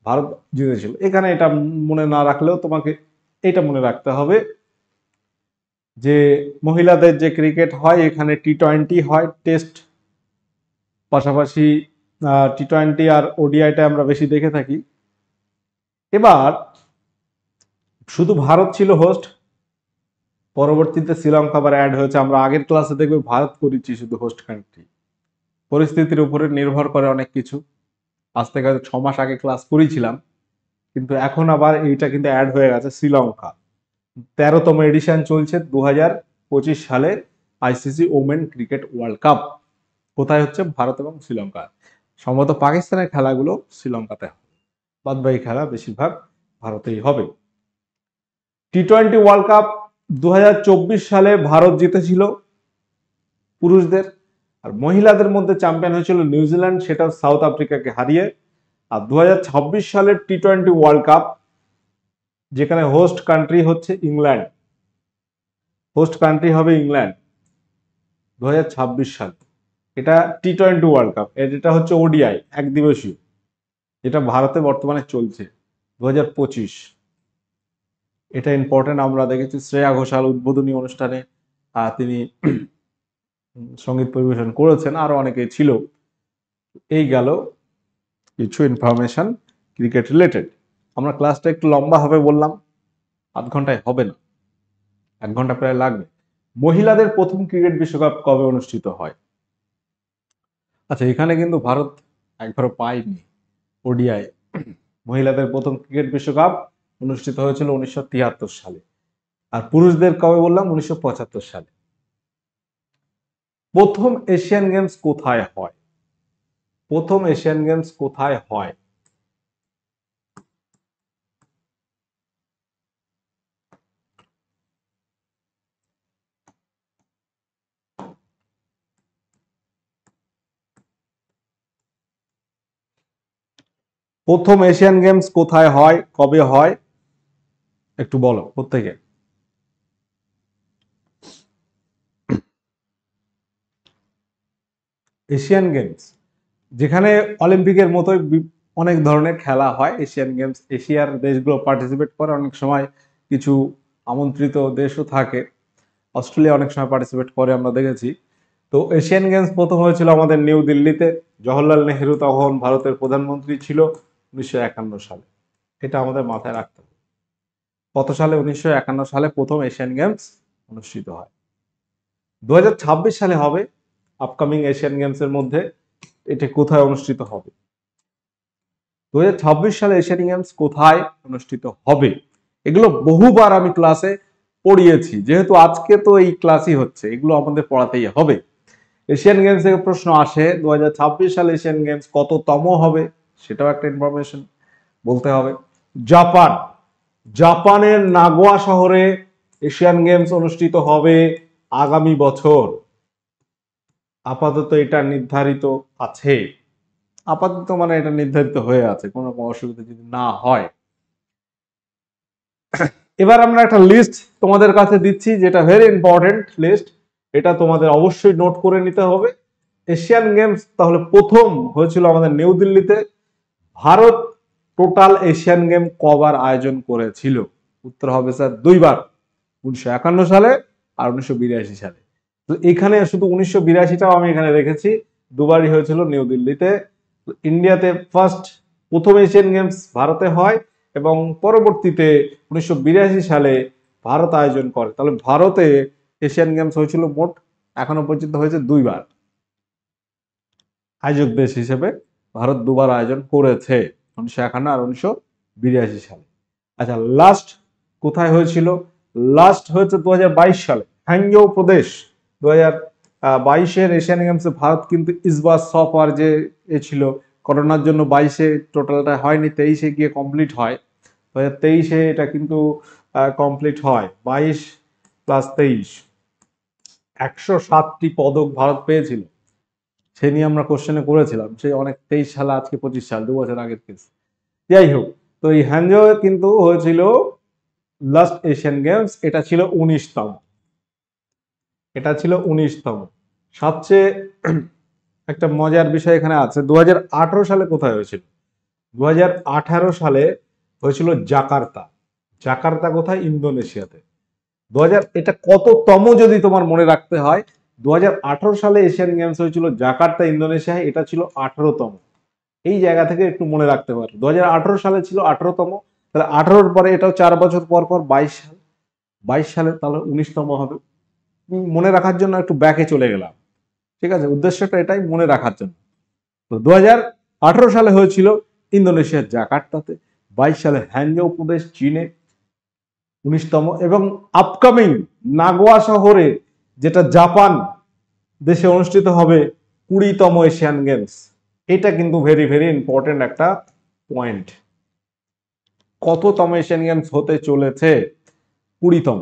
ভারত জিতেছিল। এখানে এটা মনে না রাখলেও তোমাকে এটা মনে রাখতে হবে যে মহিলাদের যে ক্রিকেট হয়, এখানে টি-20 হয়, টেস্ট পাশাপাশি টি-20 আর ওডিআইটা আমরা বেশি দেখে থাকি। এবার শুধু ভারত ছিল হোস্ট, পরবর্তীতে শ্রীলঙ্কা আবার অ্যাড হয়েছে। আমরা আগের ক্লাসে দেখবে ভারত করেছি শুধু হোস্ট কান্ট্রি, পরিস্থিতির উপরে নির্ভর করে অনেক কিছু। আজ থেকে 6 মাস আগে ক্লাস করেছিলাম, কিন্তু এখন আবার এইটা কিন্তু অ্যাড হয়ে গেছে শ্রীলঙ্কা। 13তম এডিশন চলছে 2025 সালে ICC women cricket world cup. কোথায় হচ্ছে? ভারত এবং শ্রীলঙ্কা। সম্ভবত পাকিস্তানের খেলাগুলো শ্রীলঙ্কাতে হবে, বাদবাকি খেলা বেশিরভাগ ভারতেই হবে। টি-20 ওয়ার্ল্ড কাপ 2024 সালে ভারত জিতেছিল পুরুষদের, আর মহিলাদের মধ্যে চ্যাম্পিয়ন হয়েছিল নিউজিল্যান্ড, সেটা সাউথ আফ্রিকাকে হারিয়ে। আর 2026 সালের টি-20 ওয়ার্ল্ড কাপ, যেখানে হোস্ট কান্ট্রি হচ্ছে ইংল্যান্ড, হোস্ট কান্ট্রি হবে ইংল্যান্ড 2026 সাল। এটা টি-20 ওয়ার্ল্ড কাপ, এটা হচ্ছে ওডিআই, এক দিবসীয়, যেটা ভারতে বর্তমানে চলছে 2025। এটা ইম্পর্টেন্ট। আমরা দেখেছি শ্রেয়া ঘোষাল উদ্বোধনী অনুষ্ঠানে তিনি সঙ্গীত পরিবেশন করেছেন, আরো অনেকেই ছিল। এই গেল কিছু ইনফরমেশন ক্রিকেট রিলেটেড। আমরা ক্লাসটা একটু লম্বা হবে বললাম, আধ ঘন্টায় হবে না, 1 ঘন্টা প্রায় লাগবে। মহিলাদের প্রথম ক্রিকেট বিশ্বকাপ কবে অনুষ্ঠিত হয়? আচ্ছা, এখানে কিন্তু ভারত একবারও পায়নি ওডিআই। মহিলাদের প্রথম ক্রিকেট বিশ্বকাপ অনুষ্ঠিত হয়েছিল 1973 সালে, আর পুরুষদের কবে বললাম? 1975 সালে। প্রথম এশিয়ান গেমস কোথায় হয়? প্রথম এশিয়ান গেমস কোথায় হয়? প্রথম এশিয়ান গেমস কোথায় হয়, কবে হয়, একটু বলো প্রত্যেকে। এশিয়ান গেমস, যেখানে অলিম্পিকের মতোই অনেক ধরনের খেলা হয়, এশিয়ান গেমস এশিয়ার দেশগুলো পার্টিসিপেট করে, অনেক সময় কিছু আমন্ত্রিত দেশও থাকে। অস্ট্রেলিয়া অনেক সময় পার্টিসিপেট করে, আমরা দেখেছি। তো এশিয়ান গেমস প্রথম হয়েছিল আমাদের নিউ দিল্লিতে, জওহরলাল নেহেরু তখন ভারতের প্রধানমন্ত্রী ছিল, 1951 সালে। এটা আমাদের মাথায় রাখতে হবে। কত সালে? 1951 সালে প্রথম এশিয়ান গেমস অনুষ্ঠিত হয়। 2026 সালে হবে আপকামিং এশিয়ান গেমস এর মধ্যে। এটা কোথায় অনুষ্ঠিত হবে? 2026 সালে এশিয়ান গেমস কোথায় অনুষ্ঠিত হবে? এগুলো বহুবার আমি ক্লাসে পড়িয়েছি, যেহেতু আজকে তো এই ক্লাসই হচ্ছে, এগুলো আমাদের পড়াতেই হবে। এশিয়ান গেমস থেকে প্রশ্ন আসে, 2026 সালে এশিয়ান গেমস কততম হবে, সেটাও একটা ইনফরমেশন বলতে হবে। জাপানের নাগোয়া শহরে এশিয়ান গেমস অনুষ্ঠিত হবে আগামী বছর। আপাতত এটা নির্ধারিত আছে, আপাতত মানে এটা নির্ধারিত হয়ে আছে, কোনো রকম অসুবিধা যদি না হয়। এবার আমরা একটা লিস্ট তোমাদের কাছে দিচ্ছি, যেটা ভেরি ইম্পর্টেন্ট লিস্ট, এটা তোমাদের অবশ্যই নোট করে নিতে হবে। এশিয়ান গেমস তাহলে প্রথম হয়েছিল আমাদের নিউ দিল্লিতে। ভারত টোটাল এশিয়ান গেম কবার আয়োজন করেছিল? উত্তর হবে স্যার দুইবার, 1951 সালে আর 1982 সালে। তো এখানে শুধু 1982টাও আমি এখানে রেখেছি, দুবারই হয়েছিল নিউ দিল্লিতে। ইন্ডিয়াতে প্রথম এশিয়ান গেমস ভারতে হয় এবং পরবর্তীতে 1982 সালে ভারত আয়োজন করে। তাহলে ভারতে এশিয়ান গেমস হয়েছিল মোট এখনো পর্যন্ত হয়েছে দুইবার। আয়োজক দেশ হিসেবে ভারত দুবার আয়োজন করেছে, 1951 আর 1982 সালে। আচ্ছা, লাস্ট কোথায় হয়েছিল? লাস্ট হয়েছে 2022 সালে হ্যাংজৌ প্রদেশ। 2022-এর এশিয়ান গেমসে ভারত কিন্তু ইসবার সফর যে ছিল, করোনার জন্য 22-এ টোটালটা হয়নি, 23-এ গিয়ে কমপ্লিট হয়। 2023-এ এটা কিন্তু কমপ্লিট হয়, 22 প্লাস 23, 107টি পদক ভারত পেয়েছিল। সে নিয়ে আমরা কোশ্চেনে করেছিলাম, সে অনেক 23 সালে, আজকে 25 সাল, 2 বছর আগের কেস। যাই হোক, তো এই হ্যাংজৌ কিন্তু হয়েছিল লাস্ট এশিয়ান গেমস, এটা ছিল 19তম। এটা ছিল 19তম। সবচেয়ে একটা মজার বিষয় এখানে আছে, 2018 সালে কোথায় হয়েছিল? 2018 সালে হয়েছিল জাকার্তা। জাকার্তা কোথায়? ইন্দোনেশিয়াতে। এটা কততম যদি তোমার মনে রাখতে হয়, 2018 সালে এশিয়ান গেমস হয়েছিল জাকার্তা ইন্দোনেশিয়ায়, এটা ছিল 18তম। এই জায়গা থেকে একটু মনে রাখতে পারো, 2018 সালে ছিল 18তম, তাহলে 18-র পরে এটাও 4 বছর পর পর 22 সাল, 22 সালে তাহলে 19তম হবে। মনে রাখার জন্য একটু ব্যাকে চলে গেলাম, ঠিক আছে, উদ্দেশ্যটা এটাই, মনে রাখার জন্য। তো 2018 সালে হয়েছিল ইন্দোনেশিয়ার জাকার্তাতে, 22 সালে হ্যাংজৌ প্রদেশ চীনে 19তম, এবং আপকামিং নাগোয়া শহরে, যেটা জাপান দেশে অনুষ্ঠিত হবে, 20তম এশিয়ান গেমস। এটা কিন্তু ভেরি ভেরি ইম্পর্টেন্ট একটা পয়েন্ট। কততম এশিয়ান গেমস হতে চলেছে? 20তম।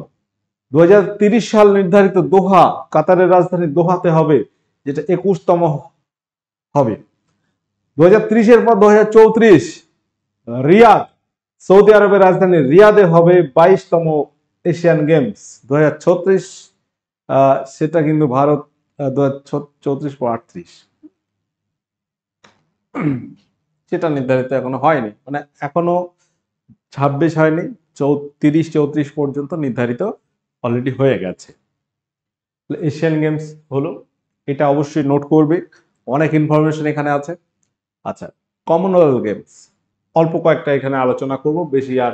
2030 সাল নির্ধারিত দোহা, কাতারের রাজধানী দোহাতে হবে, যেটা 21তম হবে। 2030-এর পর 2034 রিয়াদ, সৌদি আরবের রাজধানী রিয়াদে হবে 22তম এশিয়ান গেমস। 2036 সেটা কিন্তু ভারত, 2034 পর 38 সেটা নির্ধারিত এখনো হয়নি, মানে এখনো 26 হয়নি, 34 পর্যন্ত নির্ধারিত অলরেডি হয়ে গেছে। এশিয়ান গেমস হলো, এটা অবশ্যই নোট করবে, অনেক ইনফরমেশন এখানে আছে। আচ্ছা, কমনওয়েলথ গেমস অল্প কয়েকটা এখানে আলোচনা করব, বেশি আর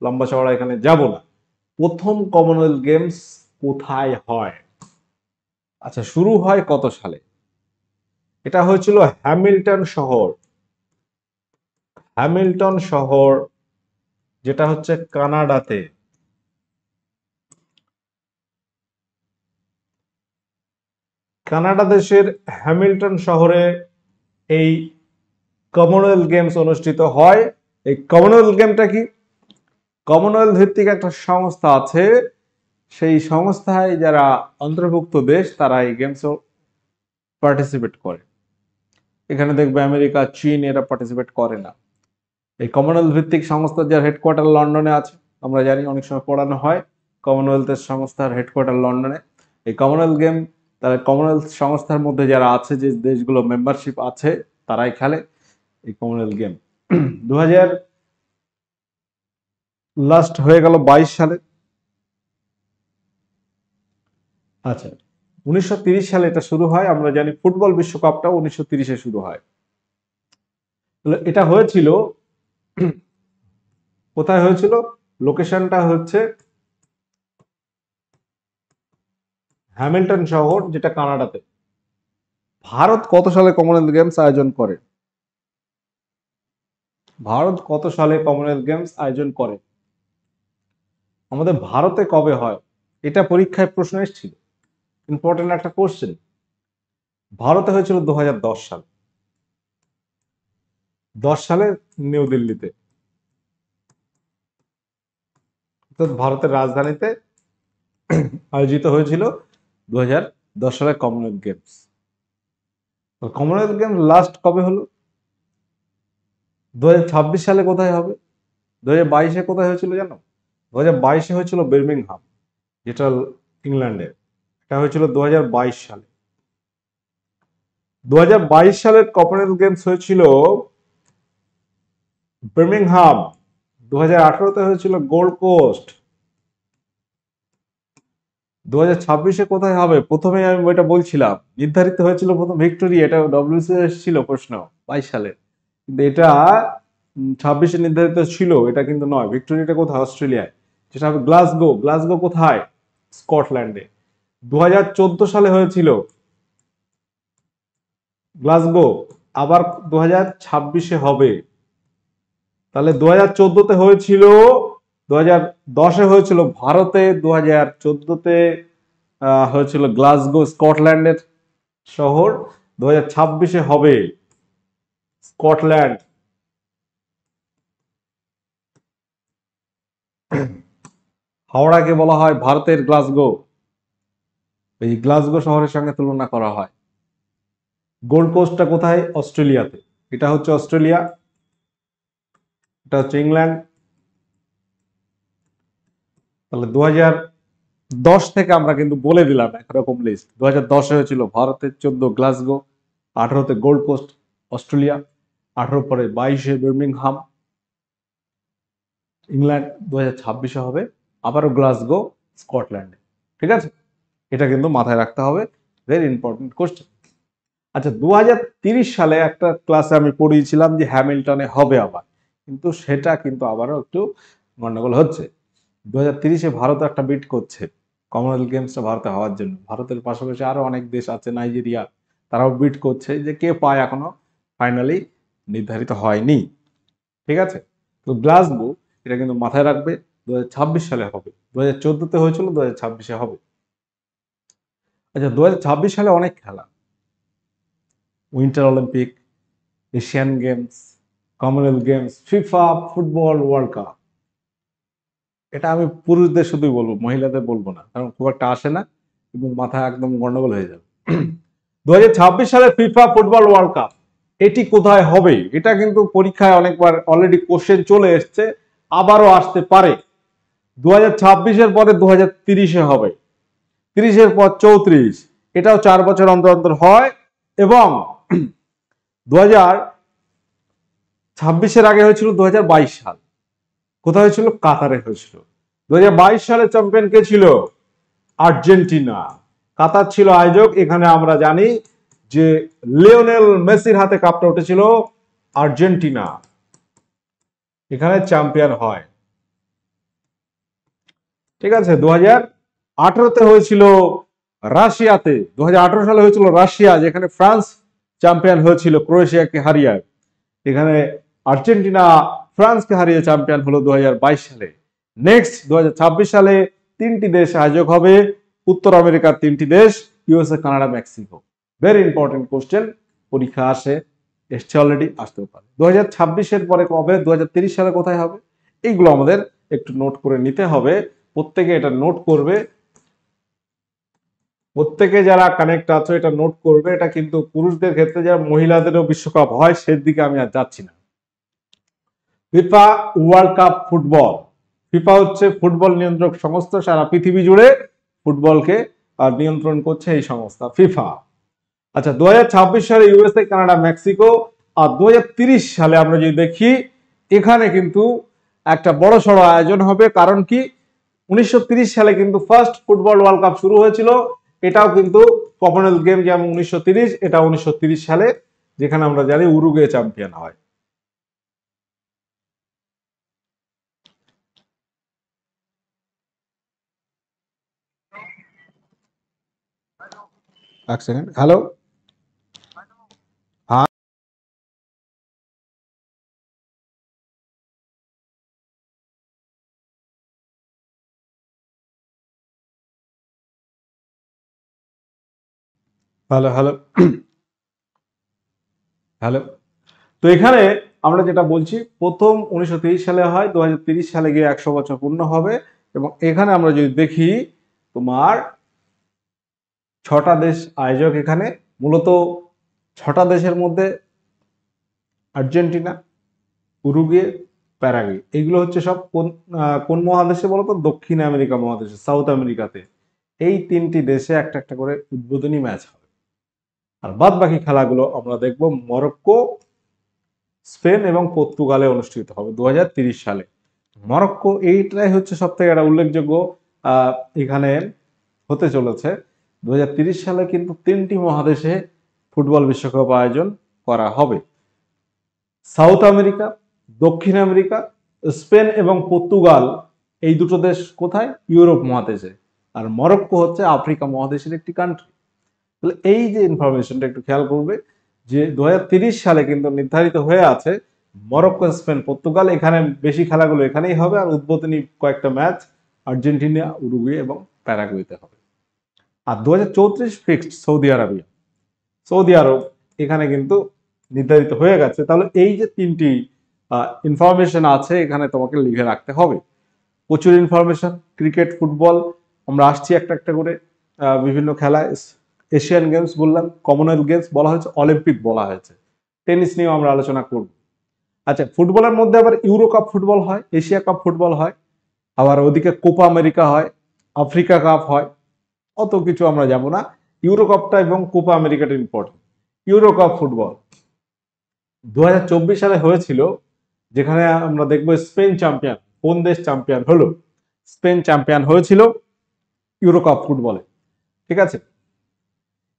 লম্বা চওড়া এখানে যাব না। প্রথম কমনওয়েলথ গেমস কোথায় হয়? আচ্ছা, শুরু হয় কত সালে? এটা হয়েছিল হ্যামিল্টন শহর। হ্যামিল্টন শহর, যেটা হচ্ছে কানাডাতে। কানাডা দেশের হ্যামিল্টন শহরে এই কমনওয়েলথ গেমস অনুষ্ঠিত হয়। এই কমনওয়েলথ গেমটা কি? কমনওয়েলথ ভিত্তিক একটা সংস্থা আছে, সেই সংস্থায় যারা অন্তর্ভুক্ত দেশ তারা এই গেমস পার্টিসিপেট করে। এখানে দেখবে আমেরিকা, চীন এরা পার্টিসিপেট করে না। এই কমনওয়েলথ ভিত্তিক সংস্থার যার হেডকোয়ার্টার লন্ডনে আছে, আমরা জানি অনেক সময় পড়ানো হয়, কমনওয়েলথের সংস্থার হেডকোয়ার্টার লন্ডনে। এই কমনওয়েলথ গেম, তাহলে কমনওয়েলথ সংস্থার মধ্যে যারা আছে, যে দেশগুলো মেম্বারশিপ আছে, তারাই খেলে এই কমনওয়েলথ গেম। 2000 লাস্ট হয়ে গেল 22 সালে। আচ্ছা, 1930 সালে এটা শুরু হয়। আমরা জানি ফুটবল বিশ্বকাপটাও 1930-এ শুরু হয়। এটা হয়েছিল কোথায় হয়েছিল? লোকেশনটা হচ্ছে হ্যামিল্টন শহর, যেটা কানাডাতে। ভারত কত সালে কমনওয়েলথ গেমস আয়োজন করে? ভারত কত সালে কমনওয়েলথ গেমস আয়োজন করে? আমাদের ভারতে কবে হয়? এটা পরীক্ষায় প্রশ্ন এসেছিল, ইম্পর্টেন্ট একটা কোশ্চেন। ভারতে হয়েছিল 2010 সালে। 10 সালে নিউ দিল্লিতে, ভারতের রাজধানীতে আয়োজিত হয়েছিল 2010 সালে Commonwealth games. Commonwealth games last কবে হলো? 2026 সালে কোথায় হবে? 2022-এ কোথায় হয়েছিল জানো? 2022-এ হয়েছিল বার্মিংহাম, যেটা ইংল্যান্ডে। এটা হয়েছিল 2022 সালে। 2022 সালের কমনওয়েলথ গেমস হয়েছিল বার্মিংহাম। 2018-তে হয়েছিল গোল্ড কোস্ট। 2026-এ কোথায় হবে? প্রথমে আমি ওইটা বলছিলাম, নির্ধারিত হয়েছিল প্রথম ভিক্টোরিয়া, এটা ডব্লিউসি এসেছিল প্রশ্ন 22 সালে, কিন্তু এটা 26-এ নির্ধারিত ছিল, এটা কিন্তু নয়। ভিক্টোরিয়াটা কোথায়? অস্ট্রেলিয়ায়। যেটা হবে গ্লাসগো। গ্লাসগো কোথায়? স্কটল্যান্ডে। 2014 সালে হয়েছিল গ্লাসগো, আবার 2026-এ হবে। তাহলে 2014-তে হয়েছিল, 2010-এ হয়েছিল ভারতে, 2014-তে হয়েছিল গ্লাসগো স্কটল্যান্ডের শহর, 2026-এ হবে স্কটল্যান্ড। হাওড়াকে বলা হয় ভারতের গ্লাসগো, এই গ্লাসগো শহরের সঙ্গে তুলনা করা হয়। গোল্ড কোস্টটা কোথায়? অস্ট্রেলিয়াতে। এটা হচ্ছে অস্ট্রেলিয়া, এটা হচ্ছে ইংল্যান্ড। তাহলে 2010 থেকে আমরা কিন্তু বলে দিলাম একরকম লিস্ট। 2010-এ হয়েছিল ভারতের 14 গ্লাসগো, 18-তে গোল্ড কোস্ট অস্ট্রেলিয়া, 18 পরে 22-এ বার্মিংহাম ইংল্যান্ড, 2026-এ হবে আবারও গ্লাসগো স্কটল্যান্ডে। ঠিক আছে, এটা কিন্তু মাথায় রাখতে হবে, ভেরি ইম্পর্টেন্ট কোশ্চেন। আচ্ছা, 2030 সালে একটা ক্লাসে আমি পড়িয়েছিলাম যে হ্যামিল্টনে হবে আবার, কিন্তু সেটা কিন্তু আবারও একটু গন্ডগোল হচ্ছে। 2030-এ ভারত একটা বিট করছে কমনওয়েলথ গেমসটা ভারতে হওয়ার জন্য। ভারতের পাশাপাশি আরো অনেক দেশ আছে, নাইজেরিয়া, তারাও বিট করছে, যে কে পায় এখনো ফাইনালি নির্ধারিত হয়নি। ঠিক আছে, তো গ্লাসগো এটা কিন্তু মাথায় রাখবে, 2026 সালে হবে। 2014-তে হয়েছিল, 2026-এ হবে। আচ্ছা, 2026 সালে অনেক খেলা, winter Olympic, Asian games, Commonwealth games, FIFA football world cup. এটা আমি পুরুষদের শুধুই বলবো, মহিলাদের বলবো না, কারণ খুব একটা আসে না এবং মাথা একদম গন্ডগোল হয়ে যাবে। 2026 সালে ফিফা ফুটবল ওয়ার্ল্ড কাপ, এটি কোথায় হবে? এটা কিন্তু পরীক্ষায় অনেকবার অলরেডি কোশ্চেন চলে এসছে, আবারও আসতে পারে। 2026-এর পরে 2030-এ হবে, 30-এর পর 34, এটাও 4 বছর অন্তর অন্তর হয়। এবং 2026-এর আগে হয়েছিল 2022 সাল, কোথায় হয়েছিল? কাতারে হয়েছিল। 2022 সালে চ্যাম্পিয়ন কে ছিল? আর্জেন্টিনা। কাতার ছিল আয়োজক। এখানে আমরা জানি যে লিওনেল মেসির হাতে কাপটা উঠেছিল, আর্জেন্টিনা এখানে চ্যাম্পিয়ন হয়। ঠিক আছে, 2018-তে হয়েছিল রাশিয়াতে। 2018 সালে হয়েছিল রাশিয়া, যেখানে ফ্রান্স চ্যাম্পিয়ন হয়েছিল ক্রোয়েশিয়াকে হারিয়ে। এখানে আর্জেন্টিনা ফ্রান্সকে হারিয়ে চ্যাম্পিয়ন হলো 2022 সালে। নেক্সট 2026 সালে 3টি দেশ আয়োজক হবে, উত্তর আমেরিকার 3টি দেশ, USA, Canada, Mexico. Very important question, পরীক্ষা আসে, এসছে অলরেডি, আসতেও পারে। 2026-এর পরে কবে? 2030 সালে কোথায় হবে? এইগুলো আমাদের একটু নোট করে নিতে হবে, প্রত্যেকে এটা নোট করবে। প্রত্যেকে যারা কানেক্ট আছো এটা নোট করবে। এটা কিন্তু পুরুষদের ক্ষেত্রে, যারা মহিলাদেরও বিশ্বকাপ হয় সেদিকে আমি আর যাচ্ছি না। FIFA world cup football. FIFA হচ্ছে ফুটবল নিয়ন্ত্রক সংস্থা, সারা পৃথিবী জুড়ে ফুটবলকে নিয়ন্ত্রণ করছে এই সংস্থা ফিফা। আচ্ছা, 2026 সালে ইউএসএ, কানাডা, মেক্সিকো। আর 2030 সালে আমরা যদি দেখি, এখানে কিন্তু একটা বড় সড়ো আয়োজন হবে। কারণ কি? 1930 সালে কিন্তু ফার্স্ট ফুটবল ওয়ার্ল্ড কাপ শুরু হয়েছিল। এটাও কিন্তু কমনওয়েলথ গেম যেমন 1930, এটা 1930 সালে, যেখানে আমরা জানি উরুগুয়ে চ্যাম্পিয়ন হয়। এক সেকেন্ড, হ্যালো। হ্যাঁ, হ্যালো হ্যালো হ্যালো। তো এখানে আমরা যেটা বলছি, প্রথম 1930 সালে হয়, 2030 সালে গিয়ে 100 বছর পূর্ণ হবে। এবং এখানে আমরা যদি দেখি তোমার 6টা দেশ আয়োজক এখানে, মূলত 6টা দেশের মধ্যে আর্জেন্টিনা, উরুগুয়ে, প্যারাগুয়ে, এগুলো হচ্ছে সব কোন মহাদেশে বলতো? দক্ষিণ আমেরিকা মহাদেশে, সাউথ আমেরিকাতে। এই 3টি দেশে একটা একটা করে উদ্বোধনী ম্যাচ হবে। আর বাদ বাকি খেলাগুলো আমরা দেখব মরক্কো, স্পেন এবং পর্তুগালে অনুষ্ঠিত হবে 2030 সালে। মরক্কো এইটাই হচ্ছে সব থেকে একটা উল্লেখযোগ্য এখানে হতে চলেছে। 2030 সালে কিন্তু 3টি মহাদেশে ফুটবল বিশ্বকাপ আয়োজন করা হবে। সাউথ আমেরিকা, দক্ষিণ আমেরিকা, স্পেন এবং পর্তুগাল, এই দুটো দেশ কোথায়? ইউরোপ মহাদেশে। আর মরক্কো হচ্ছে আফ্রিকা মহাদেশের একটি কান্ট্রি। তাহলে এই যে ইনফরমেশনটা একটু খেয়াল করবে যে 2030 সালে কিন্তু নির্ধারিত হয়ে আছে মরক্কো, স্পেন, পর্তুগাল, এখানে বেশি খেলাগুলো এখানেই হবে। আর উদ্বোধনী কয়েকটা ম্যাচ আর্জেন্টিনা, উরুগুয়ে এবং প্যারাগুয়েতে হবে। আর 2034 ফিক্সড সৌদি আরবিয়া, সৌদি আরব, এখানে কিন্তু নির্ধারিত হয়ে গেছে। তাহলে এই যে 3টি ইনফরমেশন আছে এখানে তোমাকে লিখে রাখতে হবে। প্রচুর ইনফরমেশন, ক্রিকেট, ফুটবল, আমরা আসছি একটা একটা করে বিভিন্ন খেলায়। এশিয়ান গেমস বললাম, কমনওয়েলথ গেমস বলা হয়েছে, অলিম্পিক বলা হয়েছে, টেনিস নিয়েও আমরা আলোচনা করব। আচ্ছা, ফুটবলের মধ্যে আবার ইউরো কাপ ফুটবল হয়, এশিয়া কাপ ফুটবল হয়, আবার ওদিকে কোপা আমেরিকা হয়, আফ্রিকা কাপ হয়, অত কিছু আমরা যাব না। ইউরো কাপটা এবং কোপা আমেরিকাটা ইম্পর্টেন্ট। ইউরো কাপ ফুটবল 2024 সালে হয়েছিল, যেখানে আমরা দেখবো স্পেন চ্যাম্পিয়ন। কোন দেশ চ্যাম্পিয়ন হলো? স্পেন চ্যাম্পিয়ন হয়েছিল ইউরো কাপ ফুটবলে। ঠিক আছে,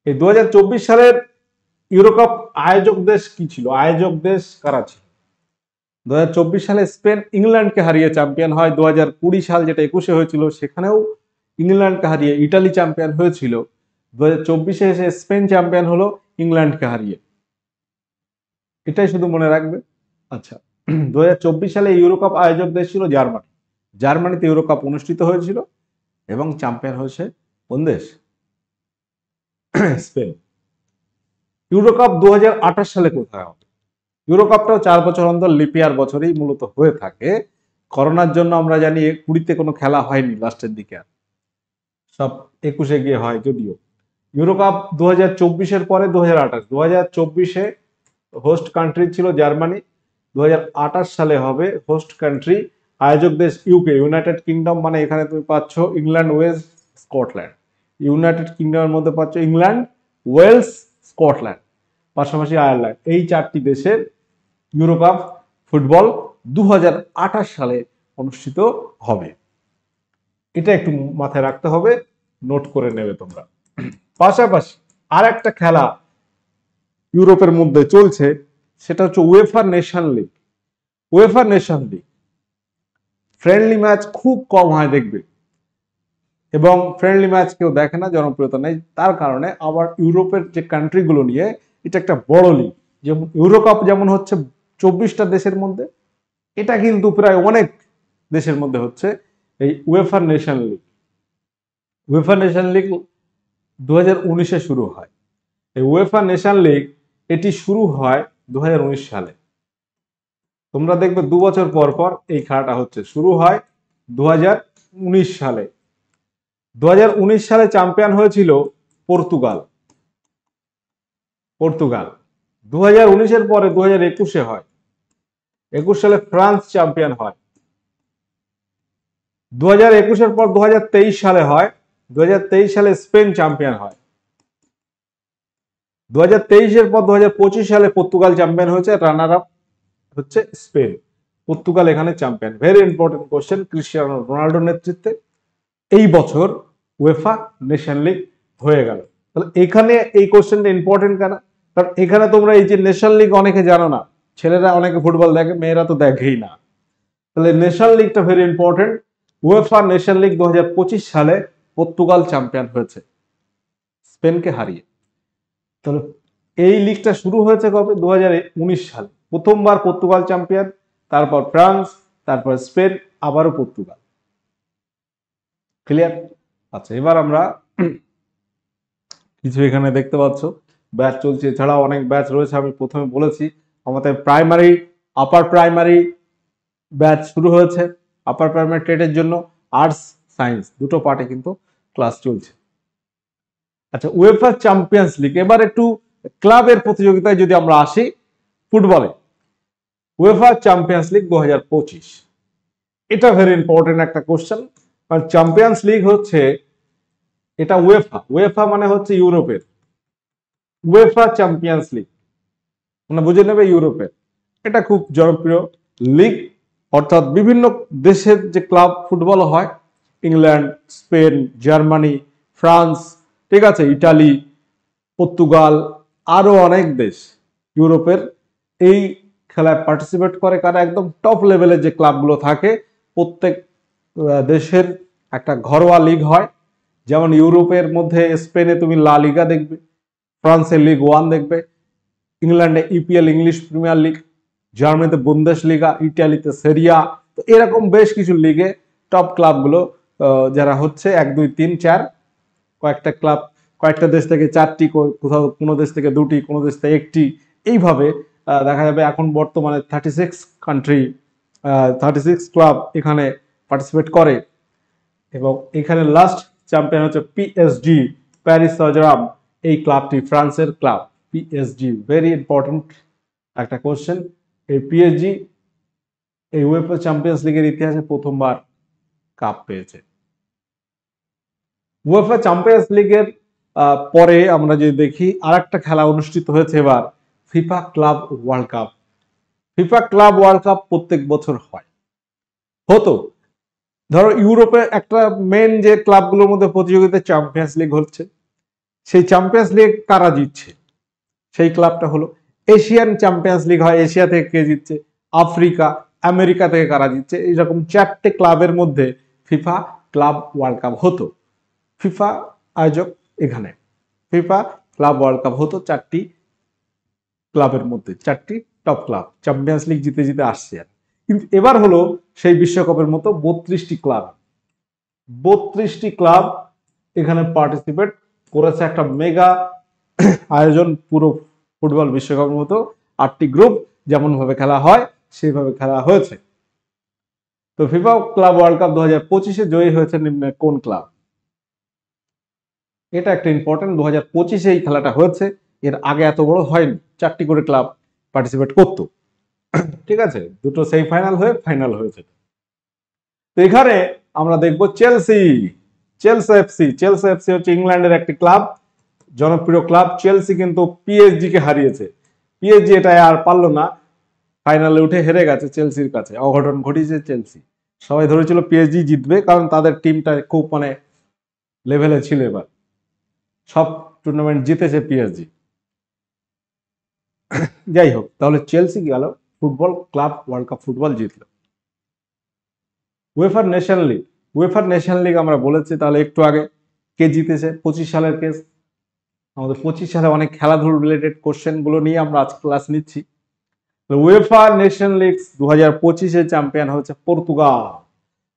এই 2024 সালের ইউরো কাপ আয়োজক দেশ কি ছিল? আয়োজক দেশ কারা ছিল? 2024 সালে স্পেন ইংল্যান্ডকে হারিয়ে চ্যাম্পিয়ন হয়। 2020 সাল যেটা 21-এ হয়েছিল সেখানেও ইংল্যান্ডকে হারিয়ে ইটালি চ্যাম্পিয়ন হয়েছিল। 2024-এ এসে স্পেন চ্যাম্পিয়ন হলো ইংল্যান্ডকে হারিয়ে। এটাই শুধু মনে রাখবে। আচ্ছা, 2024 সালে ইউরো কাপ আয়োজক দেশ ছিল জার্মানি। জার্মানিতে ইউরো কাপ অনুষ্ঠিত হয়েছিল এবং চ্যাম্পিয়ন হয়েছে কোন দেশ? স্পেন। ইউরো কাপ 2028 সালে কোথায় হবে? ইউরো কাপটাও 4 বছর অন্তর, লিপিয়ার বছরেই মূলত হয়ে থাকে। করোনার জন্য আমরা জানি 20-তে কোনো খেলা হয়নি লাস্টের দিকে, আর সব 21-এ গিয়ে হয়। যদিও ইউরো কাপ 2024-এর পরে 2028, 2024-এ হোস্ট কান্ট্রি ছিল জার্মানি, 2028 সালে হবে হোস্ট কান্ট্রি। আয়োজক দেশ ইউকে, ইউনাইটেড কিংডম, মানে এখানে তুমি পাচ্ছ ইংল্যান্ড, ওয়েলস, স্কটল্যান্ড। ইউনাইটেড কিংডমের মধ্যে পাচ্ছ ইংল্যান্ড, ওয়েলস, স্কটল্যান্ড, পাশাপাশি আয়ারল্যান্ড। এই 4টি দেশের ইউরো কাপ ফুটবল 2028 সালে অনুষ্ঠিত হবে। এটা একটু মাথায় রাখতে হবে, নোট করে নেবে তোমরা। পাশাপাশি আর একটা খেলা ইউরোপের মধ্যে চলছে, সেটা হচ্ছে UEFA nation league. UEFA nation league friendly match খুব কম হয় দেখবে, এবং ফ্রেন্ডলি ম্যাচ কেউ দেখে না, জনপ্রিয়তা নেই। তার কারণে আবার ইউরোপের যে কান্ট্রিগুলো নিয়ে এটা একটা বড় লিগ। যেমন ইউরো কাপ যেমন হচ্ছে 24টা দেশের মধ্যে, এটা কিন্তু প্রায় অনেক দেশের মধ্যে হচ্ছে এই UEFA nation league. UEFA nation league 2019-এ শুরু হয়। এই উয়েফা নেশন লিগ এটি শুরু হয় 2019 সালে। তোমরা দেখবে 2 বছর পর পর এই খেলাটা হচ্ছে। শুরু হয় 2019 সালে। 2019 সালে চ্যাম্পিয়ন হয়েছিল পর্তুগাল। পর্তুগাল 2019-এর পরে 2021-এ হয়। 21 সালে ফ্রান্স চ্যাম্পিয়ন হয়। 2021-এর পর 2023 সালে হয়। 2023 সালে স্পেন চ্যাম্পিয়ন হয়। 2023-এর পর 2025 সালে পর্তুগাল চ্যাম্পিয়ন হয়েছে। রানার আপ হচ্ছে স্পেন, পর্তুগাল এখানে champion. Very important question. Cristiano রোনাল্ডোর নেতৃত্বে এই বছর উয়েফা নেশন লিগ হয়ে গেল। তাহলে এখানে এই কোশ্চেনটা ইম্পর্টেন্ট কেন? কারণ এখানে তোমরা এই যে নেশন লিগ অনেকে জানো না, ছেলেরা অনেকে ফুটবল দেখে, মেয়েরা তো দেখেই না। তাহলে নেশন লিগটা very important. UEFA nation league 2025 সালে পর্তুগাল চ্যাম্পিয়ন হয়েছে স্পেনকে হারিয়ে। তাহলে এই লিগটা শুরু হয়েছে কবে? 2019 সালে। প্রথমবার পর্তুগাল চ্যাম্পিয়ন, তারপর ফ্রান্স, তারপর স্পেন, আবারও পর্তুগাল। ক্লিয়ার? আচ্ছা, এবার আমরা কিছু এখানে দেখতে পাচ্ছ ব্যাচ চলছে, এছাড়াও অনেক ব্যাচ রয়েছে। আমি প্রথমে বলেছি আমাদের প্রাইমারি, আপার প্রাইমারি ব্যাচ শুরু হয়েছে। আপার প্রাইমারি ট্রেডের জন্য আর্টস সায়েন্স দুটো পার্টে কিন্তু ক্লাস চলছে। আচ্ছা, উয়েফা চ্যাম্পিয়ন্স লিগ। এবার একটু ক্লাবের প্রতিযোগিতায় যদি আমরা আসি, ফুটবলে উয়েফা চ্যাম্পিয়ন্স লিগ 2025, এটা ভেরি ইম্পর্টেন্ট একটা কোশ্চেন। কারণ চ্যাম্পিয়ন্স লিগ হচ্ছে, এটা উয়েফা, উয়েফা মানে হচ্ছে ইউরোপের, উয়েফা চ্যাম্পিয়ন্স লিগ মানে বুঝে নেবে ইউরোপের। এটা খুব জনপ্রিয় লিগ, অর্থাৎ বিভিন্ন দেশের যে ক্লাব ফুটবল হয়, ইংল্যান্ড, স্পেন, জার্মানি, ফ্রান্স, ঠিক আছে, ইটালি, পর্তুগাল, আরো অনেক দেশ ইউরোপের এই খেলায় পার্টিসিপেট করে। কারা? একদম টপ লেভেলের যে ক্লাবগুলো থাকে, প্রত্যেক দেশের একটা ঘরোয়া লিগ হয়। যেমন ইউরোপের মধ্যে স্পেনে তুমি লা লিগা দেখবে, ফ্রান্সে লিগ ওয়ান দেখবে, ইংল্যান্ডে ইপিএল ইংলিশ প্রিমিয়ার লিগ, জার্মানিতে বুন্দেশ লিগা, ইটালিতে সেরিয়া। তো এরকম বেশ কিছু লিগে টপ ক্লাবগুলো যারা হচ্ছে 1, 2, 3, 4, কয়েকটা ক্লাব, কয়েকটা দেশ থেকে 4টি, কোথাও কোনো দেশ থেকে 2টি, কোনো দেশ থেকে 1টি, এইভাবে দেখা যাবে এখন বর্তমানে 36 কান্ট্রি, 36 ক্লাব এখানে পার্টিসিপেট করে। এবং এখানে লাস্ট চ্যাম্পিয়ন হচ্ছে পিএসজি, প্যারিস সান-জার্মান। এই ক্লাবটি ফ্রান্সের ক্লাব পিএসজি। ভেরি ইম্পর্টেন্ট একটা কোশ্চেন। এই পিএসজি এই উয়েফা চ্যাম্পিয়ন্স লিগের ইতিহাসে প্রথমবার কাপ পেয়েছে। উয়েফা চ্যাম্পিয়ন্স লিগের পরে আমরা যদি দেখি, আরেকটা খেলা অনুষ্ঠিত হয়েছে এবার, FIFA club world cup. FIFA club world cup প্রত্যেক বছর হয়, হতো। ধরো ইউরোপে একটা মেন যে ক্লাবগুলোর মধ্যে প্রতিযোগিতা চ্যাম্পিয়ন্স লিগ হচ্ছে, সেই চ্যাম্পিয়ন্স লিগ কারা জিতছে, সেই ক্লাবটা হলো। এশিয়ান চ্যাম্পিয়ন্স লিগ হয়, এশিয়া থেকে কে জিতছে, আফ্রিকা, আমেরিকা থেকে কারা জিতছে, এইরকম 4টে ক্লাবের মধ্যে ফিফা ক্লাব ওয়ার্ল্ড কাপ হতো। ফিফা আয়োজক এখানে, ফিফা ক্লাব ওয়ার্ল্ড কাপ হতো 4টি ক্লাবের মধ্যে, 4টি টপ ক্লাব চ্যাম্পিয়ন্স লিগ জিতে জিতে আসছে। কিন্তু এবার হলো সেই বিশ্বকাপের মতো 32টি ক্লাব, 32টি ক্লাব এখানে পার্টিসিপেট করেছে। একটা মেগা আয়োজন, পুরো ফুটবল বিশ্বকাপের মতো 8টি গ্রুপ যেমন ভাবে খেলা হয় সেইভাবে খেলা হয়েছে। তো ফিফা ক্লাব ওয়ার্ল্ড কাপ 2025-এ জয়ী হয়েছে নিম্নে কোন ক্লাব? এটা একটা ইম্পর্টেন্ট। 2025-এ এই খেলাটা হয়েছে, এর আগে এত বড় হয়নি, 4টি করে ক্লাব পার্টিসিপেট করতো, ঠিক আছে। দুটো সেমিফাইনাল হয়ে ফাইনাল হয়েছে। তো এখানে আমরা দেখবো Chelsea, Chelsea FC. Chelsea FC হচ্ছে ইংল্যান্ডের একটি ক্লাব, জনপ্রিয় ক্লাব। চেলসি কিন্তু পিএসজি কে হারিয়েছে, পিএসজি এটা আর পারলো না, ফাইনালে উঠে হেরে গেছে চেলসির কাছে। অঘটন ঘটিয়েছে চেলসি। সবাই ধরেছিল পিএসজি জিতবে, কারণ তাদের টিমটা খুব মানে লেভেলে ছিল, এবার সব টুর্নামেন্ট জিতেছে পিএসজি। যাই হোক, তাহলে চেলসি গেল football club world cup, football জিতলো। উয়েফার নেশন লিগ, উয়েফার নেশন লিগ আমরা বলেছি, তাহলে একটু আগে কে জিতেছে? 25 সালের কেস। আমাদের 25 সালে অনেক খেলাধুলা রিলেটেড কোশ্চেন গুলো নিয়ে আমরা আজ ক্লাস নিচ্ছি। উয়েফা নেশন লিগ 2025-এ চ্যাম্পিয়ন হচ্ছে পর্তুগাল।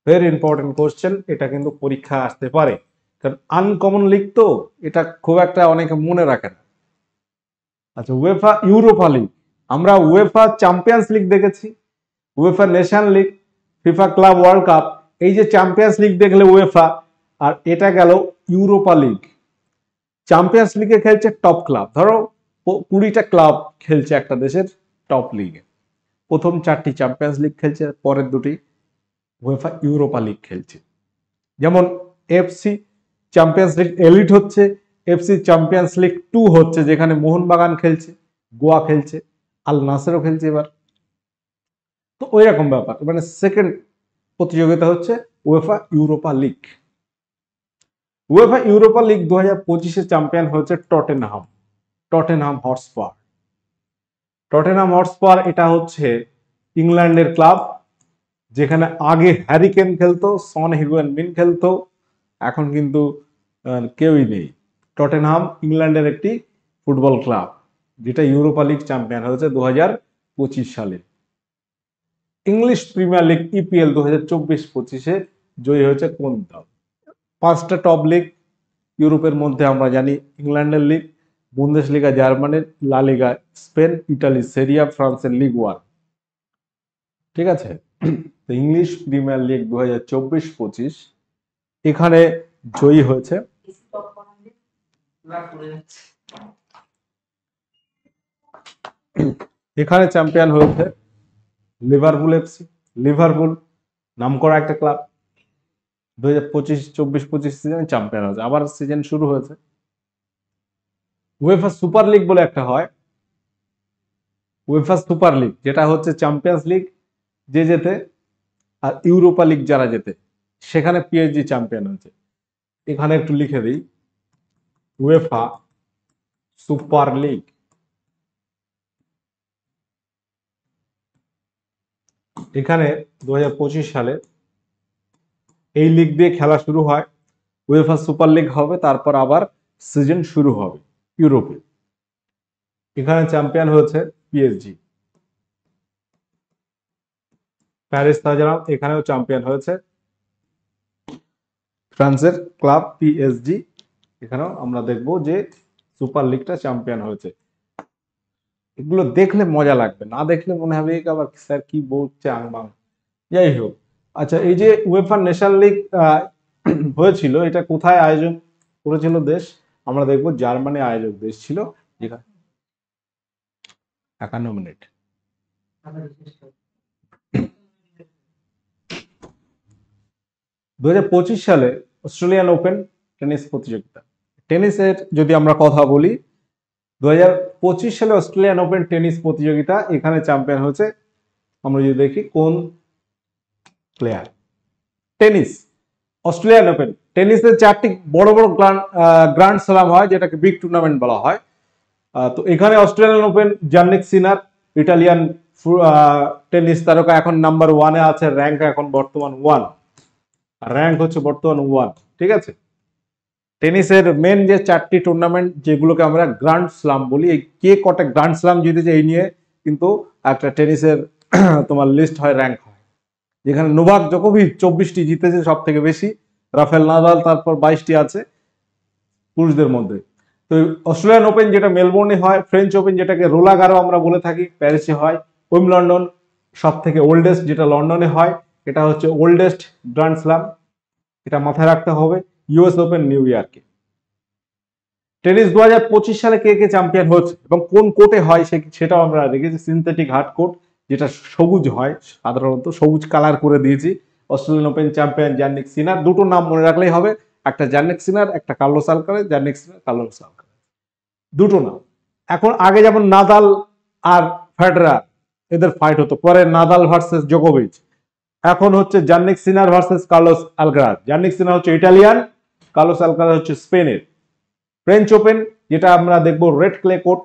ভেরি ইম্পর্টেন্ট কোশ্চেন, এটা কিন্তু পরীক্ষা আসতে পারে, কারণ আনকমন লিগ তো, এটা খুব একটা অনেকে মনে রাখে না। আচ্ছা, উয়েফা ইউরোপা লিগ। আমরা উয়েফা চ্যাম্পিয়ন্স লিগ দেখেছি, UEFA nation league, FIFA club world cup. এই যে চ্যাম্পিয়ন্স লিগ দেখলে উয়েফা, আর এটা গেল ইউরোপা লিগ। চ্যাম্পিয়ন্স লিগে খেলছে টপ ক্লাব, ধরো 20টা ক্লাব খেলছে একটা দেশের টপ লিগে। প্রথম 4টি চ্যাম্পিয়ন্স লিগ খেলছে, পরের 2টি উয়েফা ইউরোপা লিগ খেলছে। যেমন এফসি চ্যাম্পিয়ন্স লিগ এলিট হচ্ছে, এফসি চ্যাম্পিয়ন্স লিগ 2 হচ্ছে, যেখানে মোহনবাগান খেলছে, গোয়া খেলছে, আল নাসেরও খেলছে এবার। তো ওই রকম ব্যাপার, মানে সেকেন্ড প্রতিযোগিতা হচ্ছে UEFA Europa league. UEFA Europa league 2025-এ চ্যাম্পিয়ন হয়েছে Tottenham, Tottenham Hotspur. Tottenham Hotspur এটা হচ্ছে ইংল্যান্ডের ক্লাব, যেখানে আগে হ্যারি কেন খেলতো, সন হিগুয়েন মিন খেলতো, এখন কিন্তু কেউই নেই। টটেনহাম ইংল্যান্ডের একটি ফুটবল ক্লাব, যেটা ইউরোপা লিগ চ্যাম্পিয়ন হয়েছে 2025 সালে। ইংলিশ প্রিমিয়ার লিগ ইপিএল 2024-25-এ জয়ী হয়েছে কোন দল? 5টা টপ লিগ ইউরোপের মধ্যে আমরা জানি, ইংল্যান্ডের লিগ, বুন্দেশ লিগা জার্মানির, লা লিগা স্পেন, ইটালি সেরিয়া, ফ্রান্সের লিগ ওয়ান, ঠিক আছে। ইংলিশ প্রিমিয়ার লিগ 2024-25 এখানে জয়ী হয়েছে এখানে চ্যাম্পিয়ন হয়েছে লিভারপুল এফসি। লিভারপুল নামকরা একটা ক্লাব, 2025-24-25 সিজনে চ্যাম্পিয়ন হয়েছে, আবার সিজন শুরু হয়েছে। উয়েফা সুপার লিগ বলে একটা হয়, উয়েফা সুপার লিগ, যেটা হচ্ছে চ্যাম্পিয়ন্স লিগ যে জেতে আর ইউরোপা লিগ যারা জেতে, সেখানে পিএসজি চ্যাম্পিয়ন হয়েছে। এখানে একটু লিখে দিই, উয়েফা সুপার লিগ। এখানে 2025 সালে এই লিগ দিয়ে খেলা শুরু হয়, উয়েফা সুপার লিগ হবে, তারপর আবার সিজন শুরু হবে ইউরোপে। এখানে চ্যাম্পিয়ন হয়েছে পিএসজি। প্যারিস সান-জার্মান এখানেও চ্যাম্পিয়ন হয়েছে, ফ্রান্সের ক্লাব পিএসজি। এখানেও আমরা দেখব যে সুপার লিগটা চ্যাম্পিয়ন হয়েছে। এগুলো দেখলে মজা লাগবে, না দেখলে মনে হবে আবার স্যার কি বলছে আংবাং। যাই হোক, আচ্ছা, এই যে উয়েফা নেশন লিগ হয়েছিল, এটা কোথায় আয়োজন করেছিল দেশ? আমরা দেখব জার্মানি আয়োজক দেশ ছিল। যেখানে 51 মিনিট। 2025 সালে অস্ট্রেলিয়ান ওপেন টেনিস প্রতিযোগিতা, টেনিসের যদি আমরা কথা বলি, 2025 সালে অস্ট্রেলিয়ান ওপেন টেনিস প্রতিযোগিতা, এখানে চ্যাম্পিয়ন হয়েছে, আমরা যদি দেখি কোন প্লেয়ার। টেনিস অস্ট্রেলিয়ান ওপেন টেনিসের 4টি বড় বড় গ্র্যান্ড স্ল্যাম হয়, যেটাকে বিগ টুর্নামেন্ট বলা হয়। তো এখানে অস্ট্রেলিয়ান ওপেন জানিক সিনার, ইটালিয়ান টেনিস তারকা, এখন নাম্বার 1-এ আছে, র্যাঙ্ক এখন বর্তমান 1, র্যাঙ্ক হচ্ছে বর্তমান 1। ঠিক আছে, টেনিসের মেন যে 4টি টুর্নামেন্ট যেগুলোকে আমরা গ্র্যান্ড স্লাম বলি, এই কে কটা গ্র্যান্ড স্লাম জিতেছে এই নিয়ে কিন্তু একটা টেনিসের তোমার লিস্ট হয়, র্যাঙ্ক হয়। যেখানে নোভাক জোকোভিচ 24টি জিতেছে, সব থেকে বেশি। রাফেল নাদাল তারপর 22টি আছে পুরুষদের মধ্যে। তো অস্ট্রেলিয়ান ওপেন যেটা মেলবোর্নে হয়, ফ্রেঞ্চ ওপেন যেটাকে রোলা গারো আমরা বলে থাকি, প্যারিসে হয়। উইম্বলডন সব থেকে ওল্ডেস্ট, যেটা লন্ডনে হয়, এটা হচ্ছে ওল্ডেস্ট গ্র্যান্ড স্লাম, এটা মাথায় রাখতে হবে। ইউএস ওপেন নিউ ইয়র্কে। টেনিস 2025 সালে কে কে চ্যাম্পিয়ন হচ্ছে এবং কোন কোর্টে হয় সেটাও আমরা দেখেছি, সিনথেটিক হার্ড কোর্ট, যেটা সবুজ হয়, সাধারণত সবুজ কালার করে দিয়েছি। অস্ট্রেলিয়ান ওপেন চ্যাম্পিয়ন জানিক সিনার, দুটো নাম মনে রাখলেই হবে, একটা জানিক সিনার, একটা কার্লোস আলকারাজ। জানিক সিনার, কার্লোস আলকারাজ, দুটো নাম। এখন আগে যেমন নাদাল আর ফেডরার এদের ফাইট হতো, পরে নাদাল ভার্সেস জোকোভিচ, এখন হচ্ছে জানিক সিনার ভার্সেস কার্লোস আলকারাজ। জানিক সিনার হচ্ছে ইটালিয়ান, কার্লোস আলকারাজ হচ্ছে স্পেনের। ফ্রেঞ্চ ওপেন যেটা আমরা দেখবো রেড ক্লে কোর্ট।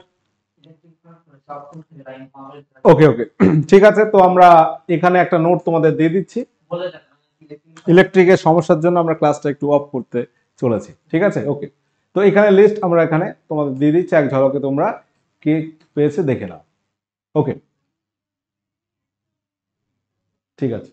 ওকে ওকে, ঠিক আছে। তো আমরা এখানে একটা নোট তোমাদের দিয়ে দিচ্ছি, ইলেকট্রিকের সমস্যার জন্য আমরা ক্লাসটা একটু অফ করতে চলেছি। ঠিক আছে, ওকে। তো এখানে লিস্ট আমরা এখানে তোমাদের দিয়ে দিচ্ছি, এক ঝলকে তোমরা কে পেয়েছে দেখে নাও। ওকে, ঠিক আছে।